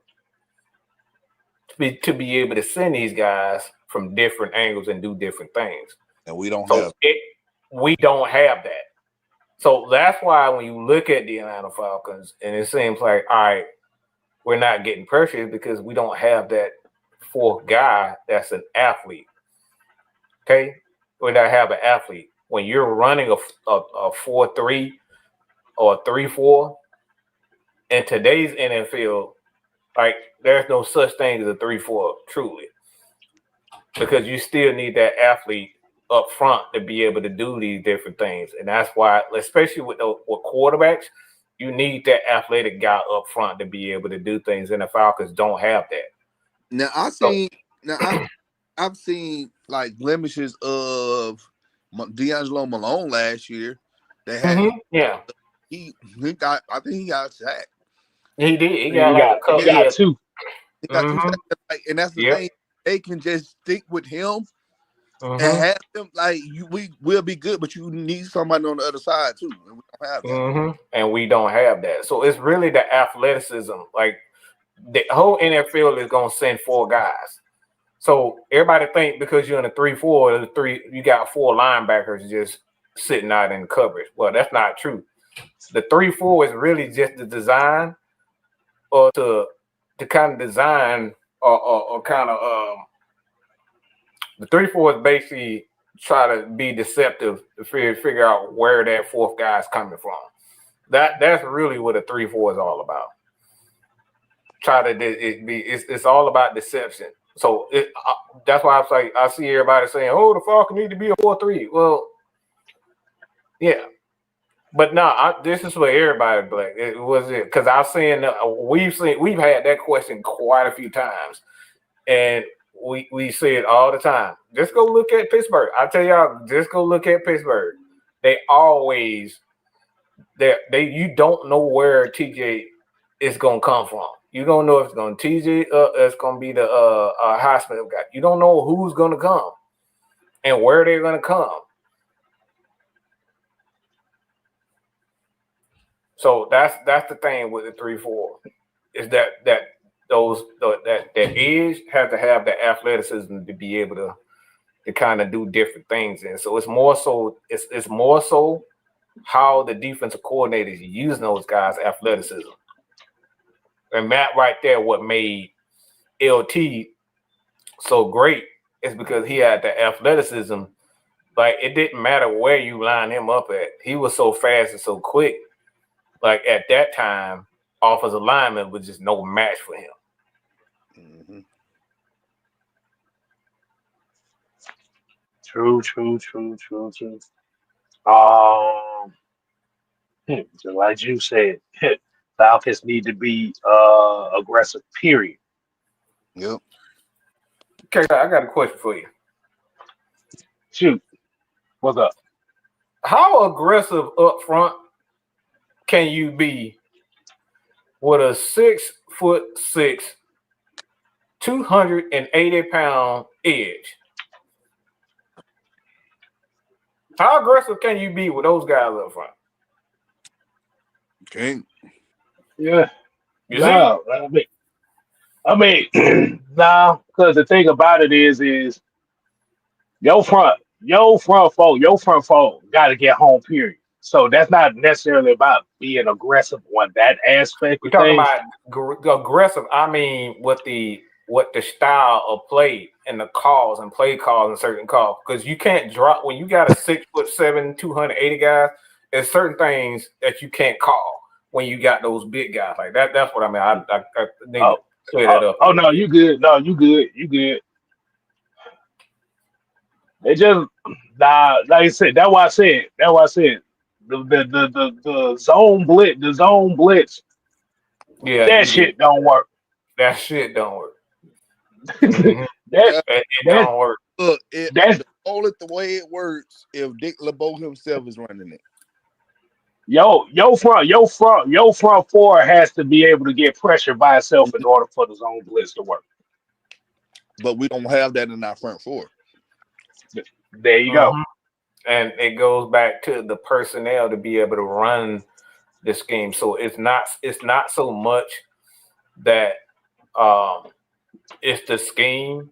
to be able to send these guys from different angles and do different things. And we don't we don't have that. So that's why when you look at the Atlanta Falcons and it seems like, all right, we're not getting pressure because we don't have that 4th guy that's an athlete. Okay? We don't have an athlete. When you're running a 4-3 or a 3-4 in today's NFL, like there's no such thing as a 3-4 truly. Because you still need that athlete up front to be able to do these different things. And that's why, especially with quarterbacks, you need that athletic guy up front to be able to do things. And the Falcons don't have that. Now I've seen like blemishes of D'Angelo Malone last year. They had I think he got sacked. He did. He got 2. He got 2 sacks. And that's the thing. They can just stick with him and have him we'll be good, but you need somebody on the other side too. And we don't have that. And we don't have that. So it's really the athleticism. Like the whole NFL is gonna send 4 guys. So everybody think because you're in a 3-4, you got 4 linebackers just sitting out in coverage. Well, that's not true. The 3-4 is really just the design, or to kind of design, or kind of the 3-4 is basically try to be deceptive to figure out where that 4th guy is coming from. That's really what a 3-4 is all about. It's all about deception. So that's why I see everybody saying, "Oh, the Falcons need to be a 4-3." Well, yeah, but no, this is for everybody. Black, it was it because I've seen we've had that question quite a few times, and we see it all the time. Just go look at Pittsburgh. I tell y'all, just go look at Pittsburgh. They always you don't know where TJ is gonna come from. You don't know if it's gonna TJ. It's gonna be the hospital guy. You don't know who's gonna come and where they're gonna come. So that's the thing with the 3-4 is that edge has to have the athleticism to be able to kind of do different things. And so it's more so how the defensive coordinators use those guys' athleticism. And Matt right there, what made LT so great is because he had the athleticism. Like it didn't matter where you line him up at. He was so fast and so quick. Like at that time, offensive lineman was just no match for him. True. Just like you said, Falcons need to be aggressive, period. Yep. Okay, I got a question for you. Shoot, what's up? How aggressive up front can you be with a 6'6", 280-pound edge? How aggressive can you be with those guys up front? Okay. Yeah, You see? no, nah, because the thing about it is your front four got to get home. Period. So that's not necessarily about being aggressive on that aspect We're of talking things. about aggressive. I mean, what the style of play and the calls and play calls and certain calls, because you can't drop when you got a 6'7", 280 guys. There's certain things that you can't call when you got those big guys like that. That's what I mean. I need to clear that up. Oh no, you good. No, you good. You good. They just like I said. That's why I said. The zone blitz. Yeah, That shit don't work. that shit don't work. Mm-hmm. that It that don't work. Look, that only the way it works if Dick LeBeau himself is running it. your front four has to be able to get pressure by itself in order for the zone blitz to work. But we don't have that in our front four. There you go. And it goes back to the personnel to be able to run the scheme. So it's not so much that it's the scheme,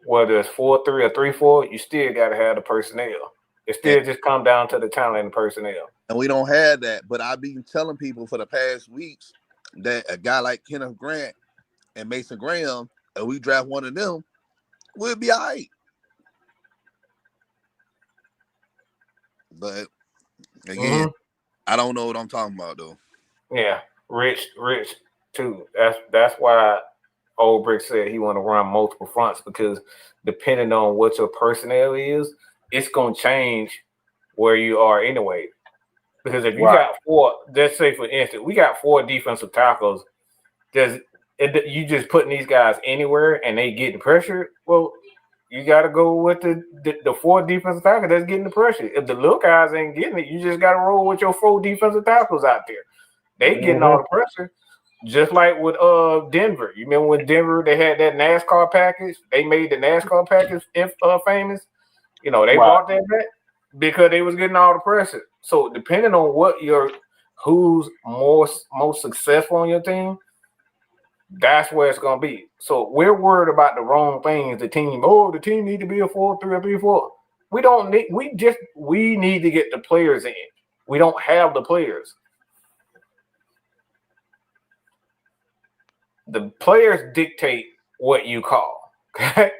whether it's 4-3 or 3-4, you still got to have the personnel. It still just come down to the talent and personnel. And we don't have that. But I've been telling people for the past weeks that a guy like Kenneth Grant and Mason Graham, and we draft one of them, we'll be all right. But again, I don't know what I'm talking about though. Yeah, Rich too. That's why Ulbrich said he want to run multiple fronts, because depending on what your personnel is, it's gonna change where you are anyway. Because if you got four, let's say for instance, we got 4 defensive tackles, you just putting these guys anywhere and they getting pressure. Well, you got to go with the 4 defensive tackles that's getting the pressure. If the little guys ain't getting it, you just got to roll with your 4 defensive tackles out there. They getting all the pressure. Just like with Denver. You remember when Denver, they had that NASCAR package? They made the NASCAR package famous. You know, they brought that back because they was getting all the pressure. So depending on what who's most successful on your team, that's where it's gonna be. So we're worried about the wrong things. The team need to be a 4-3 or 3-4. We don't need. We need to get the players in. We don't have the players. The players dictate what you call. Okay,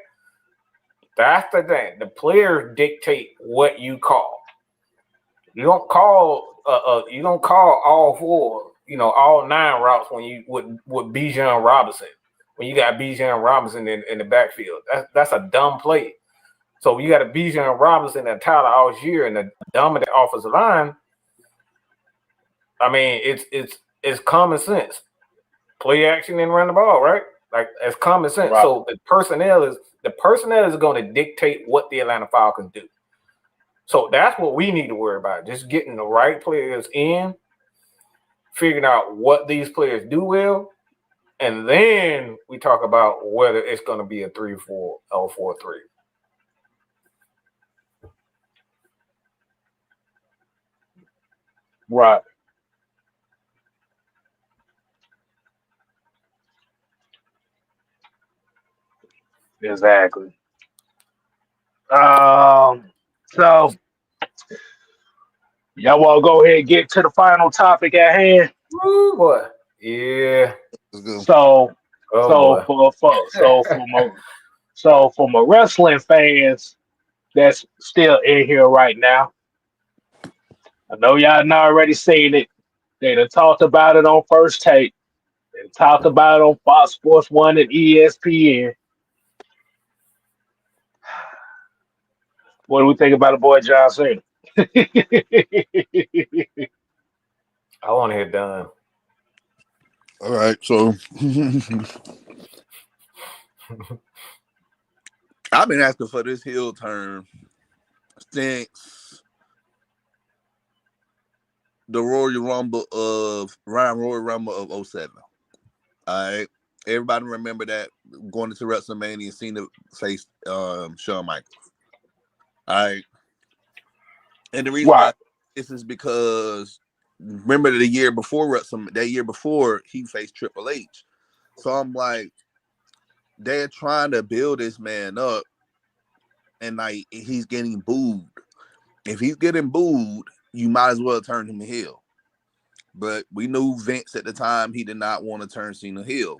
that's the thing. The players dictate what you call. You don't call. You don't call all 4. All 9 routes when you with Bijan Robinson. When you got Bijan Robinson in the backfield, that's a dumb play. So you got a Bijan Robinson and Tyler Algier and a dominant offensive line. I mean, it's common sense. Play action and run the ball, right? Like it's common sense. Right. So the personnel is going to dictate what the Atlanta Falcons do. So that's what we need to worry about. Just getting the right players in, figuring out what these players do well, and then we talk about whether it's going to be a 3-4 or 4-3. Right. Exactly. So y'all want to go ahead and get to the final topic at hand? Ooh, boy. Yeah. So for my wrestling fans that's still in here right now, I know y'all not already seen it. They done talked about it on First Take. They talked about it on Fox Sports 1 and ESPN. What do we think about the boy John Cena? I want to hear done. All right, so I've been asking for this heel turn since the Royal Rumble of '07. All right. Everybody remember that going into WrestleMania, Cena faced Shawn Michaels. All right. And the reason why this is because remember that year before he faced Triple H. So I'm like, they're trying to build this man up, and like he's getting booed. If he's getting booed, you might as well turn him heel. But we knew Vince at the time, he did not want to turn Cena heel.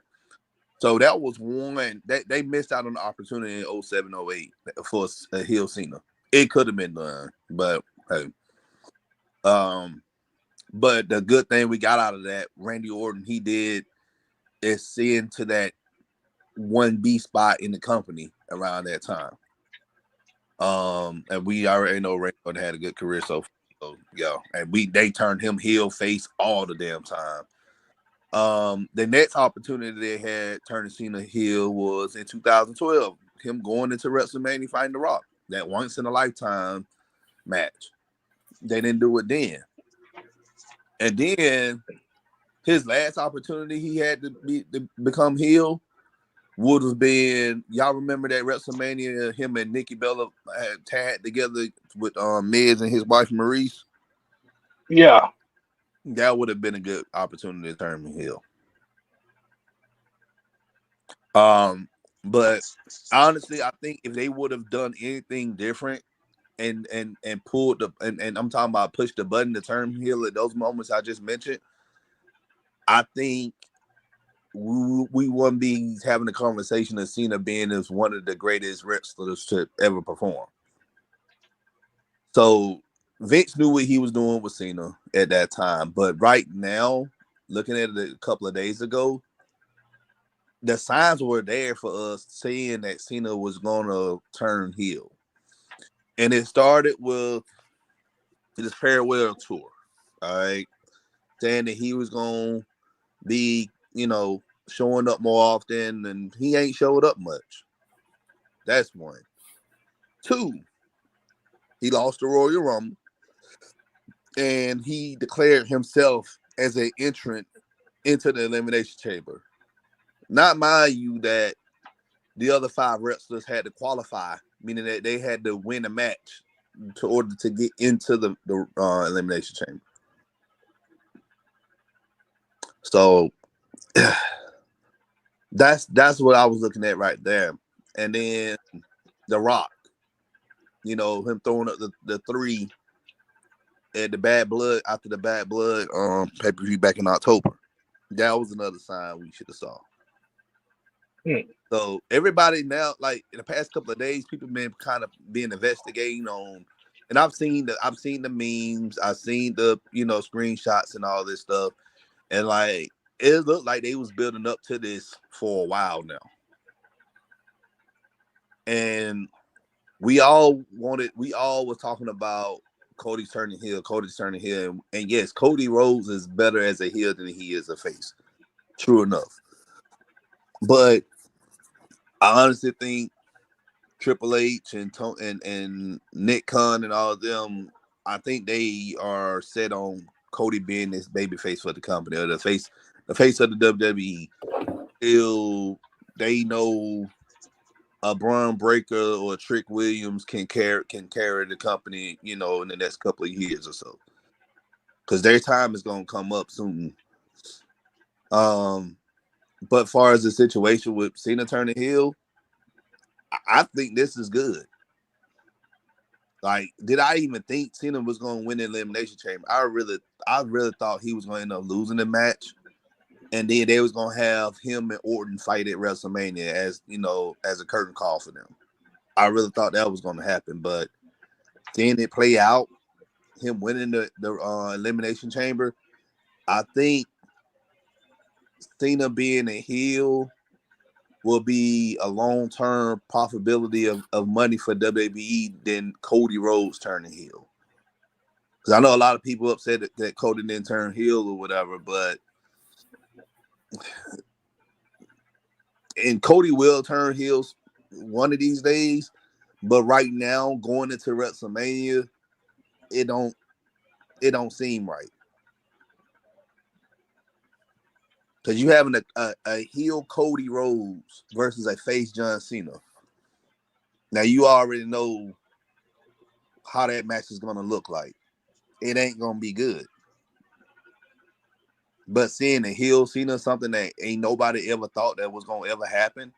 So that was one that they missed out on the opportunity in 07, 08 for a heel Cena. It could have been done, but hey. But the good thing we got out of that, Randy Orton, he did is see into that 1B spot in the company around that time. And we already know Randy Orton had a good career, so yeah, and they turned him heel face all the damn time. The next opportunity they had turning Cena heel was in 2012, him going into WrestleMania fighting The Rock, that once in a lifetime match. They didn't do it then. And then his last opportunity he had to become heel would have been, y'all remember that WrestleMania him and Nikki Bella had tagged together with Miz and his wife Maurice? Yeah. That would have been a good opportunity to turn him heel. But honestly, I think if they would have done anything different and pulled and I'm talking about push the button to turn him heel at those moments I just mentioned, I think we wouldn't be having a conversation of Cena being as one of the greatest wrestlers to ever perform. So Vince knew what he was doing with Cena at that time, but right now, looking at it a couple of days ago, the signs were there for us saying that Cena was going to turn heel. And it started with this farewell tour, all right? Saying that he was going to be, showing up more often, and he ain't showed up much. That's one. Two, he lost the Royal Rumble, and he declared himself as an entrant into the Elimination Chamber. Not mind you that the other 5 wrestlers had to qualify, meaning that they had to win a match in order to get into the Elimination Chamber. So that's what I was looking at right there. And then The Rock, him throwing up the 3 at the Bad Blood after the Bad Blood pay-per-view back in October. That was another sign we should have saw. So everybody now, like in the past couple of days, people been kind of being investigating on, and I've seen the memes, I've seen the screenshots and all this stuff, and like it looked like they was building up to this for a while now, and we all was talking about Cody turning heel, and yes, Cody Rhodes is better as a heel than he is a face. True enough, but I honestly think Triple H and Nick Khan and all of them, I think they are set on Cody being this baby face for the company, or the face of the WWE. Till they know a Braun Breaker or a Trick Williams can carry the company, in the next couple of years or so, because their time is gonna come up soon. But as far as the situation with Cena turning heel, I think this is good. Like, did I even think Cena was going to win the Elimination Chamber? I really thought he was going to end up losing the match, and then they was going to have him and Orton fight at WrestleMania as a curtain call for them. I really thought that was going to happen, but seeing it play out, him winning the Elimination Chamber, I think Cena being a heel will be a long-term possibility of money for WWE than Cody Rhodes turning heel. Because I know a lot of people upset that Cody didn't turn heel or whatever, and Cody will turn heels one of these days, But right now, going into WrestleMania, it don't seem right. Because you having a heel Cody Rhodes versus a face John Cena. Now you already know how that match is gonna look like. It ain't gonna be good. But seeing a heel Cena, something that ain't nobody ever thought that was gonna ever happen,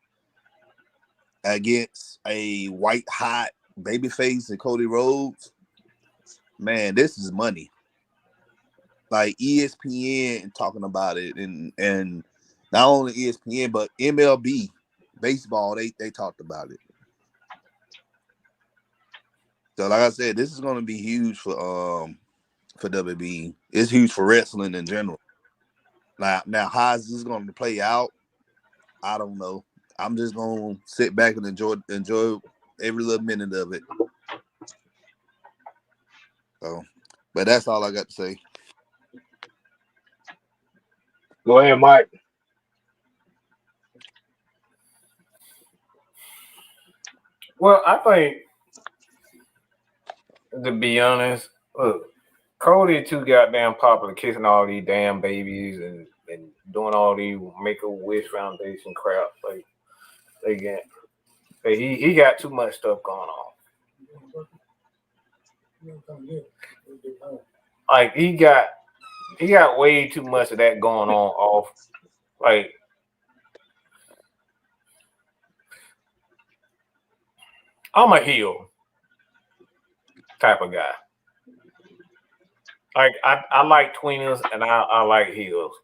against a white hot babyface and Cody Rhodes, man, this is money. Like ESPN talking about it, and not only ESPN but MLB baseball, they talked about it. So like I said, this is gonna be huge for WB. It's huge for wrestling in general. Now how is this gonna play out? I don't know. I'm just gonna sit back and enjoy every little minute of it. So, but that's all I got to say. Go ahead, Mike. Well, I think, to be honest, look, Cody too goddamn popular, kissing all these damn babies and doing all these Make-A-Wish Foundation crap. Like he got too much stuff going on. Like he got way too much of that going on off. Like I'm a heel type of guy. Like I like tweeners and I like heels.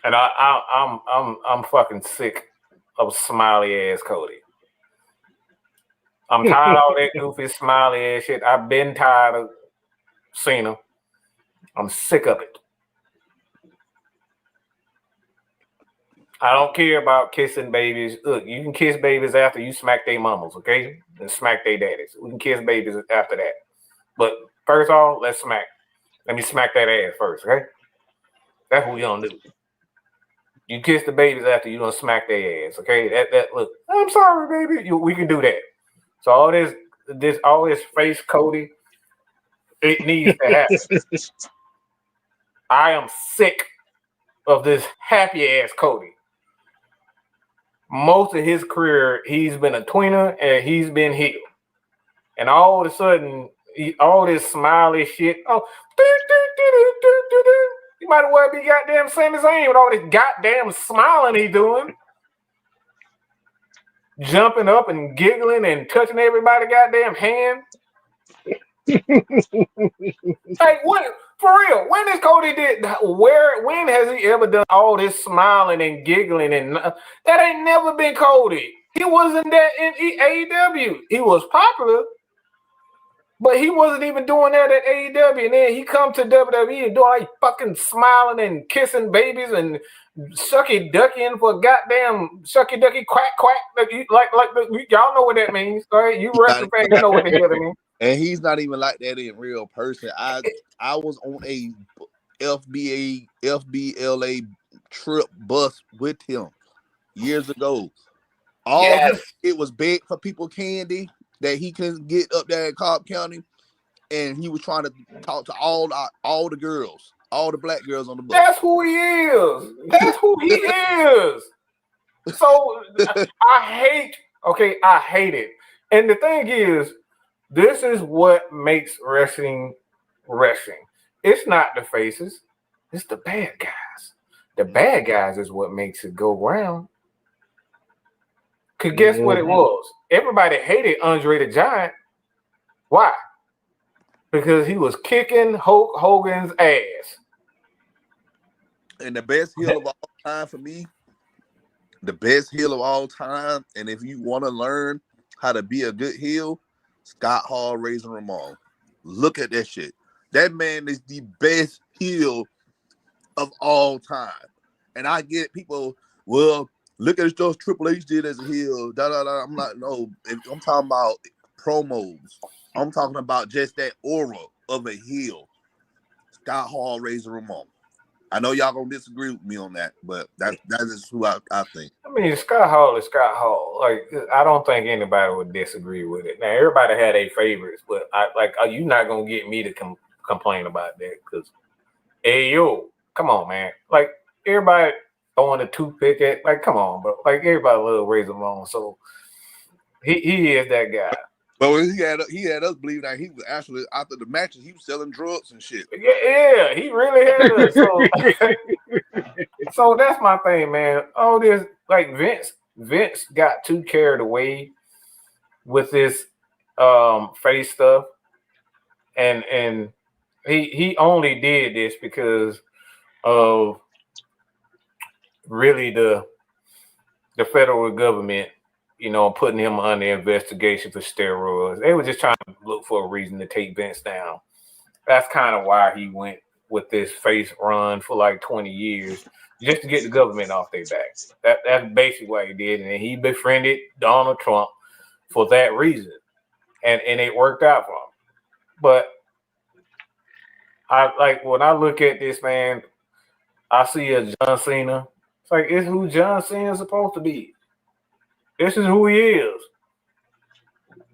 And I'm fucking sick of smiley ass Cody. I'm tired of all that goofy smiley ass shit. I've been tired of Cena. I'm sick of it. I don't care about kissing babies. Look, you can kiss babies after you smack their mamas, okay? And smack their daddies. We can kiss babies after that. But first off, let's smack. Let me smack that ass first, okay? That's what we gonna do. You kiss the babies after you gonna smack their ass, okay? That look. I'm sorry, baby. We can do that. So all this face Cody, it needs to happen. I am sick of this happy ass Cody. Most of his career, he's been a tweener and he's been heel. And all of a sudden, all this smiley shit. Oh, you might as well be goddamn Sami Zayn with all this goddamn smiling he doing. Jumping up and giggling and touching everybody's goddamn hand. Like, what? For real, when has Cody when has he ever done all this smiling and giggling? And that ain't never been Cody. He wasn't that in AEW. He was popular, but he wasn't even doing that at AEW. And then he come to WWE and doing like fucking smiling and kissing babies and shucky ducking for goddamn shucky ducky quack quack. Like y'all know what that means. All right, you wrestling fans, you know what the hell that means. And he's not even like that in real person. I was on a FBLA trip bus with him years ago. It was big for people candy that he couldn't get up there in Cobb County, and he was trying to talk to all the girls, all the black girls on the bus. That's who he is. That's who he is. So I hate it. And the thing is, this is what makes wrestling. It's not the faces, it's the bad guys. The bad guys is what makes it go round. Cause guess what it was? Everybody hated Andre the Giant. Why? Because he was kicking Hulk Hogan's ass. And the best heel of all time for me, and if you want to learn how to be a good heel, Scott Hall, Razor Ramon. Look at that shit. That man is the best heel of all time. And I get people, well, look at stuff Triple H did as a heel. I'm not, no. I'm talking about promos. I'm talking about just that aura of a heel. Scott Hall, Razor Ramon. I know y'all gonna disagree with me on that, but that is who I think. mean, Scott Hall is Scott Hall. Like, I don't think anybody would disagree with it. Now, everybody had their favorites, but you're not gonna get me to complain about that because, hey yo, come on, man. Like everybody throwing a toothpick at, like, come on, bro. Like everybody loves Razor Ramon, so he is that guy. But he had us believe that he was actually after the matches he was selling drugs and shit. Yeah, he really had us. So, so that's my thing, man. All this, like Vince got too carried away with this face stuff, and he only did this because of really the federal government, putting him under investigation for steroids. They were just trying to look for a reason to take Vince down. That's kind of why he went with this face run for like 20 years, just to get the government off their back. That's basically what he did. And he befriended Donald Trump for that reason. And it worked out for him. But when I look at this, man, I see a John Cena. It's like, it's who John Cena is supposed to be. This is who he is.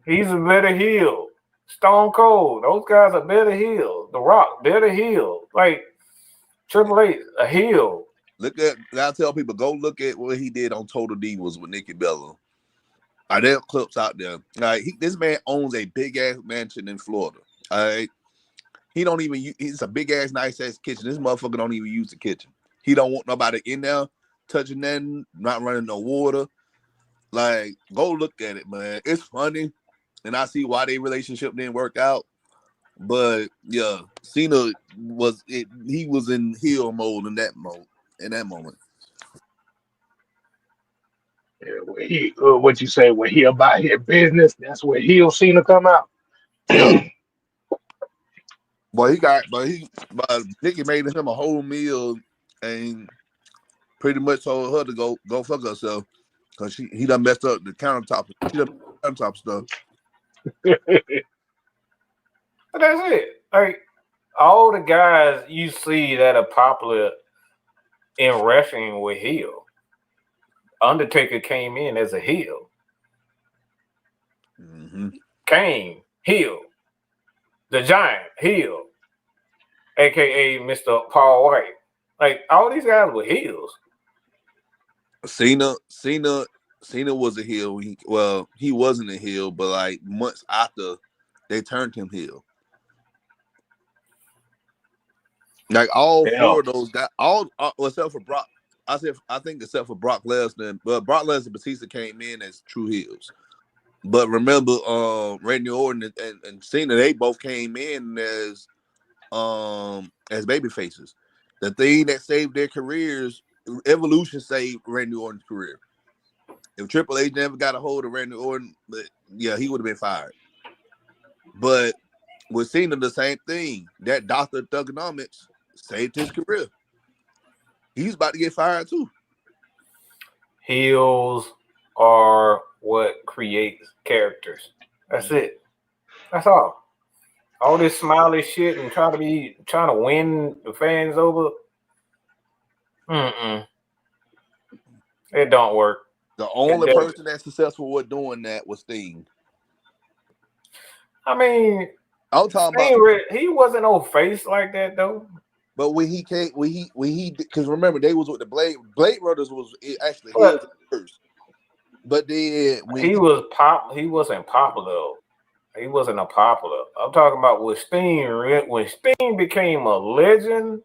He's a better heel. Stone Cold, those guys are better heel. The Rock, better heel. Like Triple H, a heel. I tell people, go look at what he did on Total Divas with Nikki Bella. There are clips out there. This man owns a big ass mansion in Florida. He don't even. It's a big ass, nice ass kitchen. This motherfucker don't even use the kitchen. He don't want nobody in there touching nothing, not running no water. Like, go look at it, man. It's funny, and I see why their relationship didn't work out. But yeah, Cena he was in heel mode in that moment. Yeah, what you say? When he about his business, that's where heel Cena come out. Yeah. But Nikki made him a whole meal and pretty much told her to go fuck herself because he done messed up the countertop. She done countertop stuff. But that's it. Like all the guys you see that are popular in wrestling were heel. Undertaker came in as a heel. Mm-hmm. Kane, heel. The Giant, heel. AKA Mr. Paul White. Like all these guys were heels. Cena was a heel. He wasn't a heel, but like months after they turned him heel. Like all four of those guys, except for Brock. I think except for Brock Lesnar, but Brock Lesnar and Batista came in as true heels. But remember, Randy Orton and Cena, they both came in as baby faces. The thing that saved their careers, Evolution saved Randy Orton's career. If Triple H never got a hold of Randy Orton, he would have been fired. But with Cena, the same thing. That Dr. Thugonomics saved his career. He's about to get fired too. Heels are what creates characters. That's it. That's all. All this smiley shit and trying to win the fans over. It don't work. The only person that's successful with doing that was Sting. I mean, I'm talking about he wasn't no face like that though. But when he came, because remember they was with the Blade Brothers was actually his first. But then when he wasn't popular. He wasn't a popular. I'm talking about with Sting. When Sting became a legend,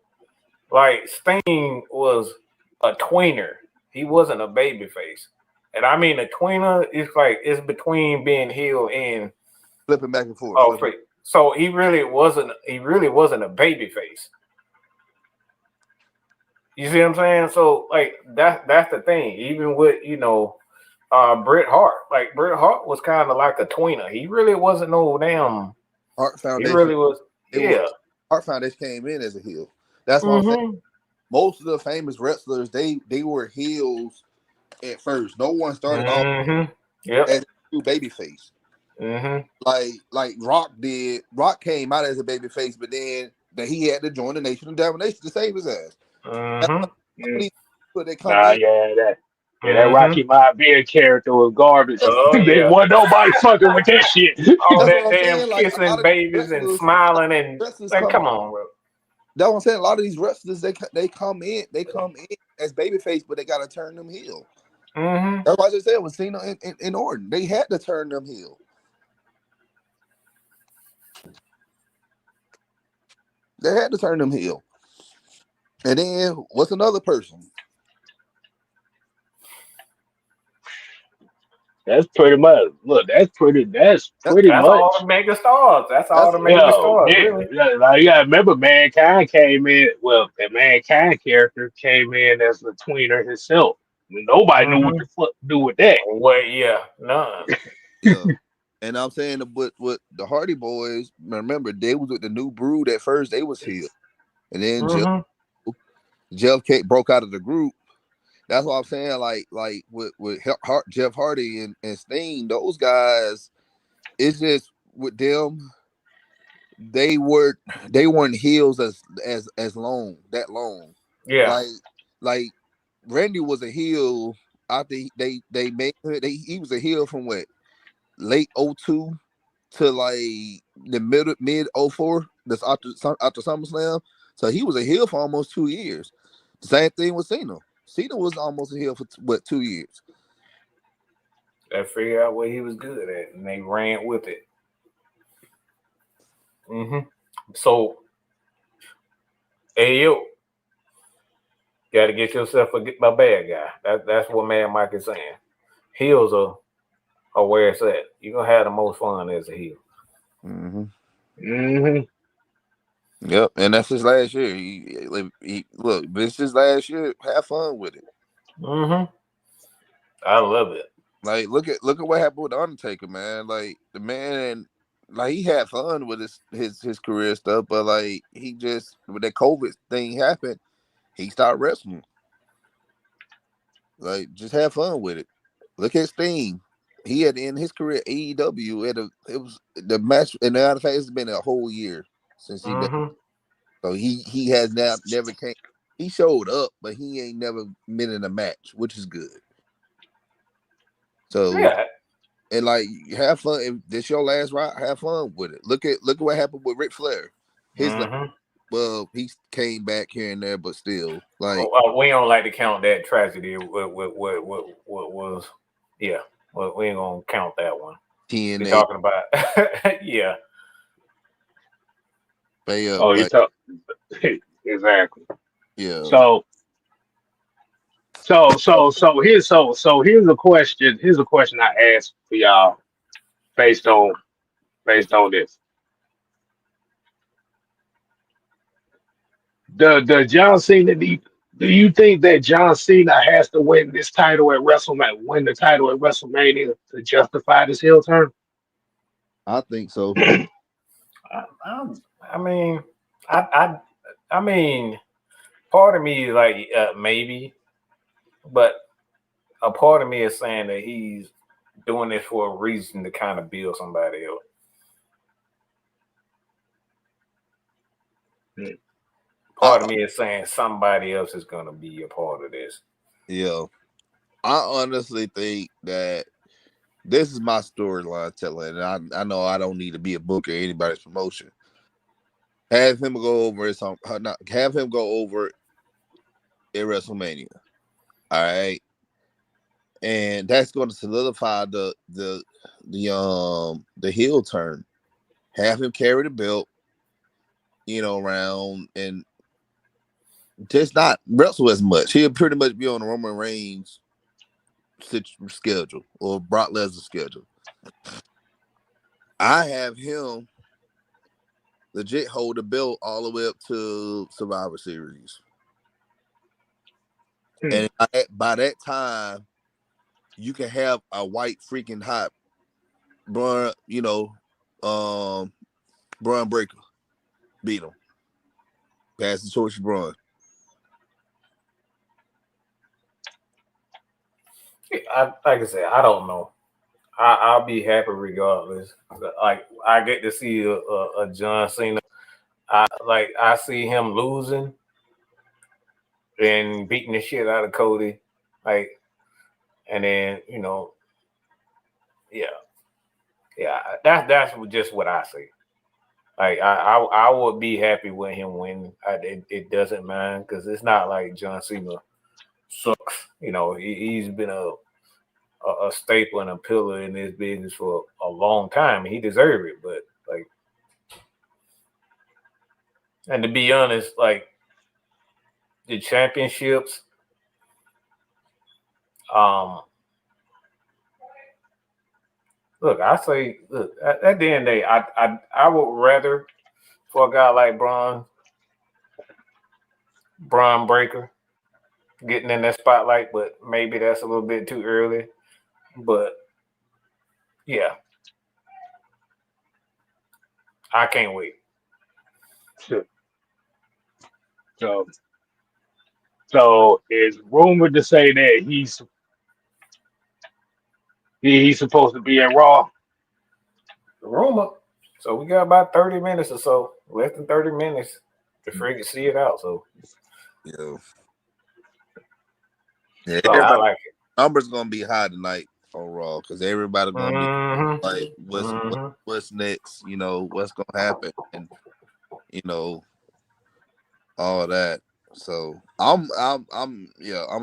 like Sting was a tweener. He wasn't a babyface. And I mean a tweener is like it's between being heel and flipping back and forth. Oh, so he really wasn't a babyface. You see what I'm saying? So like that's the thing. Even with Bret Hart. Like Bret Hart was kind of like a tweener. He really wasn't no damn Hart Foundation. He really was. Hart Foundation came in as a heel. That's what I'm saying. Most of the famous wrestlers, they were heels at first. No one started off as a babyface. Like Rock did. Rock came out as a babyface, but then he had to join the Nation of Domination to save his ass. Yeah, that Rocky Maivia character was garbage. Oh They yeah, want nobody fucking with that shit. all That's that what I'm damn saying. Like a lot kissing of these babies and wrestlers, smiling and wrestlers like, come. come on, bro. That's what I'm saying. A lot of these wrestlers, they come in as babyface, but they gotta turn them heel. Mm-hmm. That's why I just said with Cena and Orton, they had to turn them heel. They had to turn them heel. And then what's another person? That's pretty much. Look, that's pretty That's all much. the mega stars. That's all That's the it. mega Yo, stars, yeah, really. like, you gotta remember, Mankind came in. Well, the Mankind character came in as the tweener himself. Nobody knew what Mm-hmm. the fuck to do with that. Well, yeah, none. Yeah. And I'm saying with the Hardy Boys, remember they was with the New Brood at first. They was heel, and then Mm-hmm. Jeff broke out of the group. That's what I'm saying. Like with Jeff Hardy and Sting, those guys. It's just with them. They weren't heels as long that long. Yeah. Like Randy was a heel after they made he was a heel from what late 02 to like the mid 04. That's after SummerSlam. So he was a heel for almost 2 years. Same thing with Cena. Cena was almost a heel for 2 years. They figured out what he was good at, and they ran with it. Mm-hmm. So, hey yo, got to get yourself a bad guy. That's what Mad Mike is saying. Heels are where it's at. You're gonna have the most fun as a heel. Mm-hmm. Mm-hmm. Yep, and that's his last year. He look, this is his last year. Have fun with it. Mm-hmm. I love it. Like, look at what happened with the Undertaker, man. Like the man, like he had fun with his career stuff, but like he just when that COVID thing happened, he started wrestling. Like, just have fun with it. Look at Sting. He had to end his career at AEW. It was the match, and the other fact, it's been a whole year since he been. Mm-hmm. So he has now never came. He showed up, but he ain't never been in a match, which is good. So Yeah. and like have fun. If this your last ride, have fun with it. Look at what happened with Ric Flair. His Mm-hmm. well, he came back here and there, but still, like We don't like to count that tragedy. What was? Yeah. Well, we ain't gonna count that one. We're TNA. talking about. Yeah. Pay up, Oh, you like talk exactly. yeah. So here's a question. Here's a question I asked for y'all based on this. The John Cena. Do you think that John Cena has to win this title at WrestleMania? Win the title at WrestleMania to justify this heel turn? I think so. I mean, I mean, part of me is like maybe, but a part of me is saying that he's doing this for a reason to kind of build somebody else. Part of me is saying somebody else is going to be a part of this. Yeah, I honestly think that this is my storyline telling, and I know I don't need to be a booker or anybody's promotion. Have him go over have him go over at WrestleMania. All right. And that's going to solidify the heel turn. Have him carry the belt, around and just not wrestle as much. He'll pretty much be on the Roman Reigns schedule or Brock Lesnar schedule. I have him legit hold the belt all the way up to Survivor Series. And by that time, you can have a white freaking hot Braun, Braun Breaker beat him. Pass the torch to Braun. Like I said, I don't know. I'll be happy regardless. Like I get to see a John Cena. I see him losing and beating the shit out of Cody. Like And then yeah, that's just what I say. Like I would be happy with him winning. It doesn't mind because it's not like John Cena sucks. He's been a staple and a pillar in this business for a long time. And he deserves it, but like, and to be honest, like the championships, look, I say, look, at the end of the day, I would rather for a guy like Braun Breaker getting in that spotlight, but maybe that's a little bit too early. But yeah, I can't wait. So it's rumored to say that he's supposed to be in Raw. The rumor. So we got about 30 minutes or so, less than 30 minutes to freaking see it out. So Yeah, I like it. Numbers gonna be high tonight on Raw because everybody gonna be like, what's next? What's gonna happen, and all that. So I'm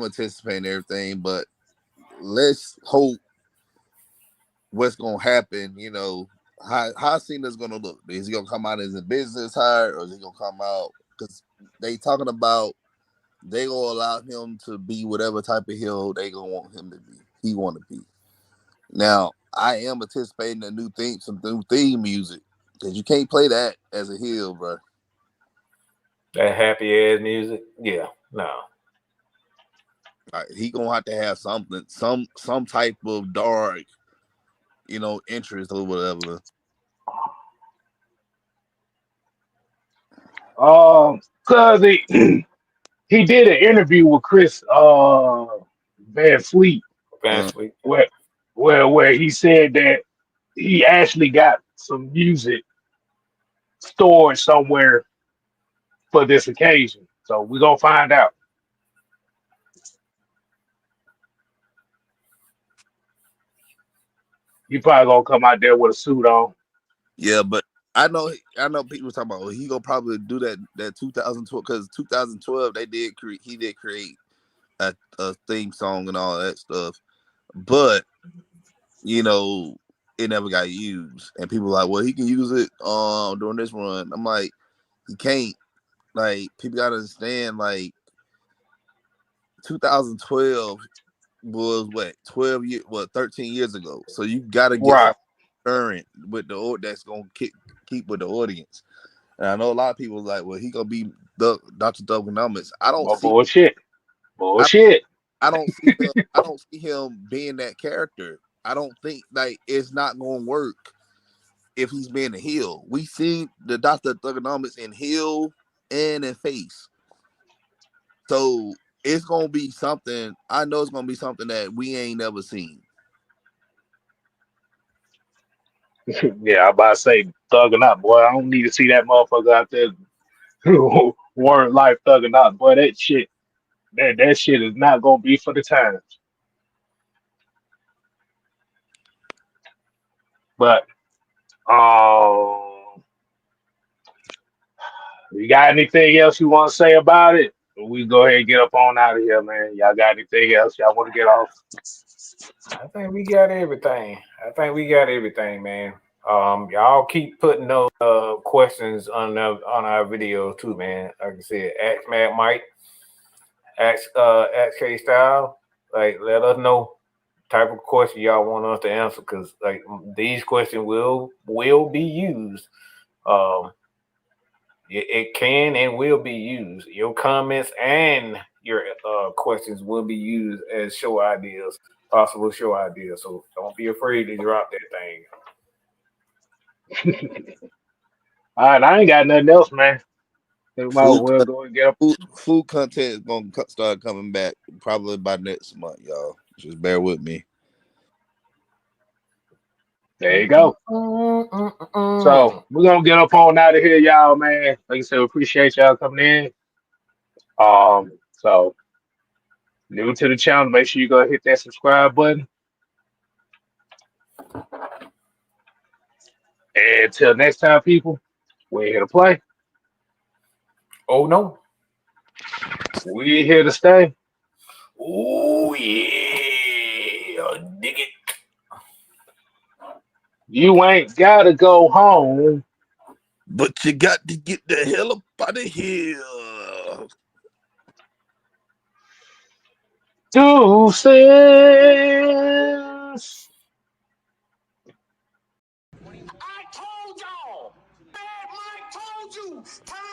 anticipating everything, but let's hope what's gonna happen. How Cena's gonna look. Is he gonna come out as a business hire, or is he gonna come out because they talking about they gonna allow him to be whatever type of heel they gonna want him to be. He want to be. Now I am anticipating some new theme music because you can't play that as a heel, bro. That happy ass music, yeah, no. He gonna have to have something, some type of dark, interest or whatever. Cause he did an interview with Chris Van Fleet, where he said that he actually got some music stored somewhere for this occasion. So we're gonna find out. He probably gonna come out there with a suit on. Yeah, but I know people talking about he gonna probably do that 2012 because 2012 he did create a theme song and all that stuff, but it never got used, and people were like, well, he can use it during this run. I'm like, he can't. Like, people gotta understand, like 2012 was 13 years ago. So you gotta get current with that's gonna keep with the audience. And I know a lot of people like, well, he gonna be Dr. Thuganomics. I don't see bullshit. I don't see him being that character. I don't think like it's not gonna work if he's being a heel. We see the Dr. Thuganomics in heel and in face. So it's gonna be something. I know it's gonna be something that we ain't never seen. Yeah, I'm about to say thugging up, boy. I don't need to see that motherfucker out there word life thugging up, boy. That shit is not gonna be for the times. But you got anything else you want to say about it? We go ahead and get up on out of here, man. Y'all got anything else y'all want to get off? I think we got everything. Man. Y'all keep putting those questions on our videos too, man. Like I said, ask Mad Mike, ask K Style. Like, let us know type of question y'all want us to answer, because like these questions will be used. It can and will be used. Your comments and your questions will be used as possible show ideas. So don't be afraid to drop that thing. All right, I ain't got nothing else, man. We might well go and get up. Food content is gonna start coming back probably by next month, y'all. Just bear with me. There you go. So we're gonna get up on out of here, y'all, man. Like I said, we appreciate y'all coming in. So New to the channel, make sure you go hit that subscribe button. And until next time, people, we're here to play. Oh no. We're here to stay. Oh yeah. Dig it. You ain't gotta go home. But you got to get the hell up out of here. Deuces. I told y'all. Bad Mike told you. Time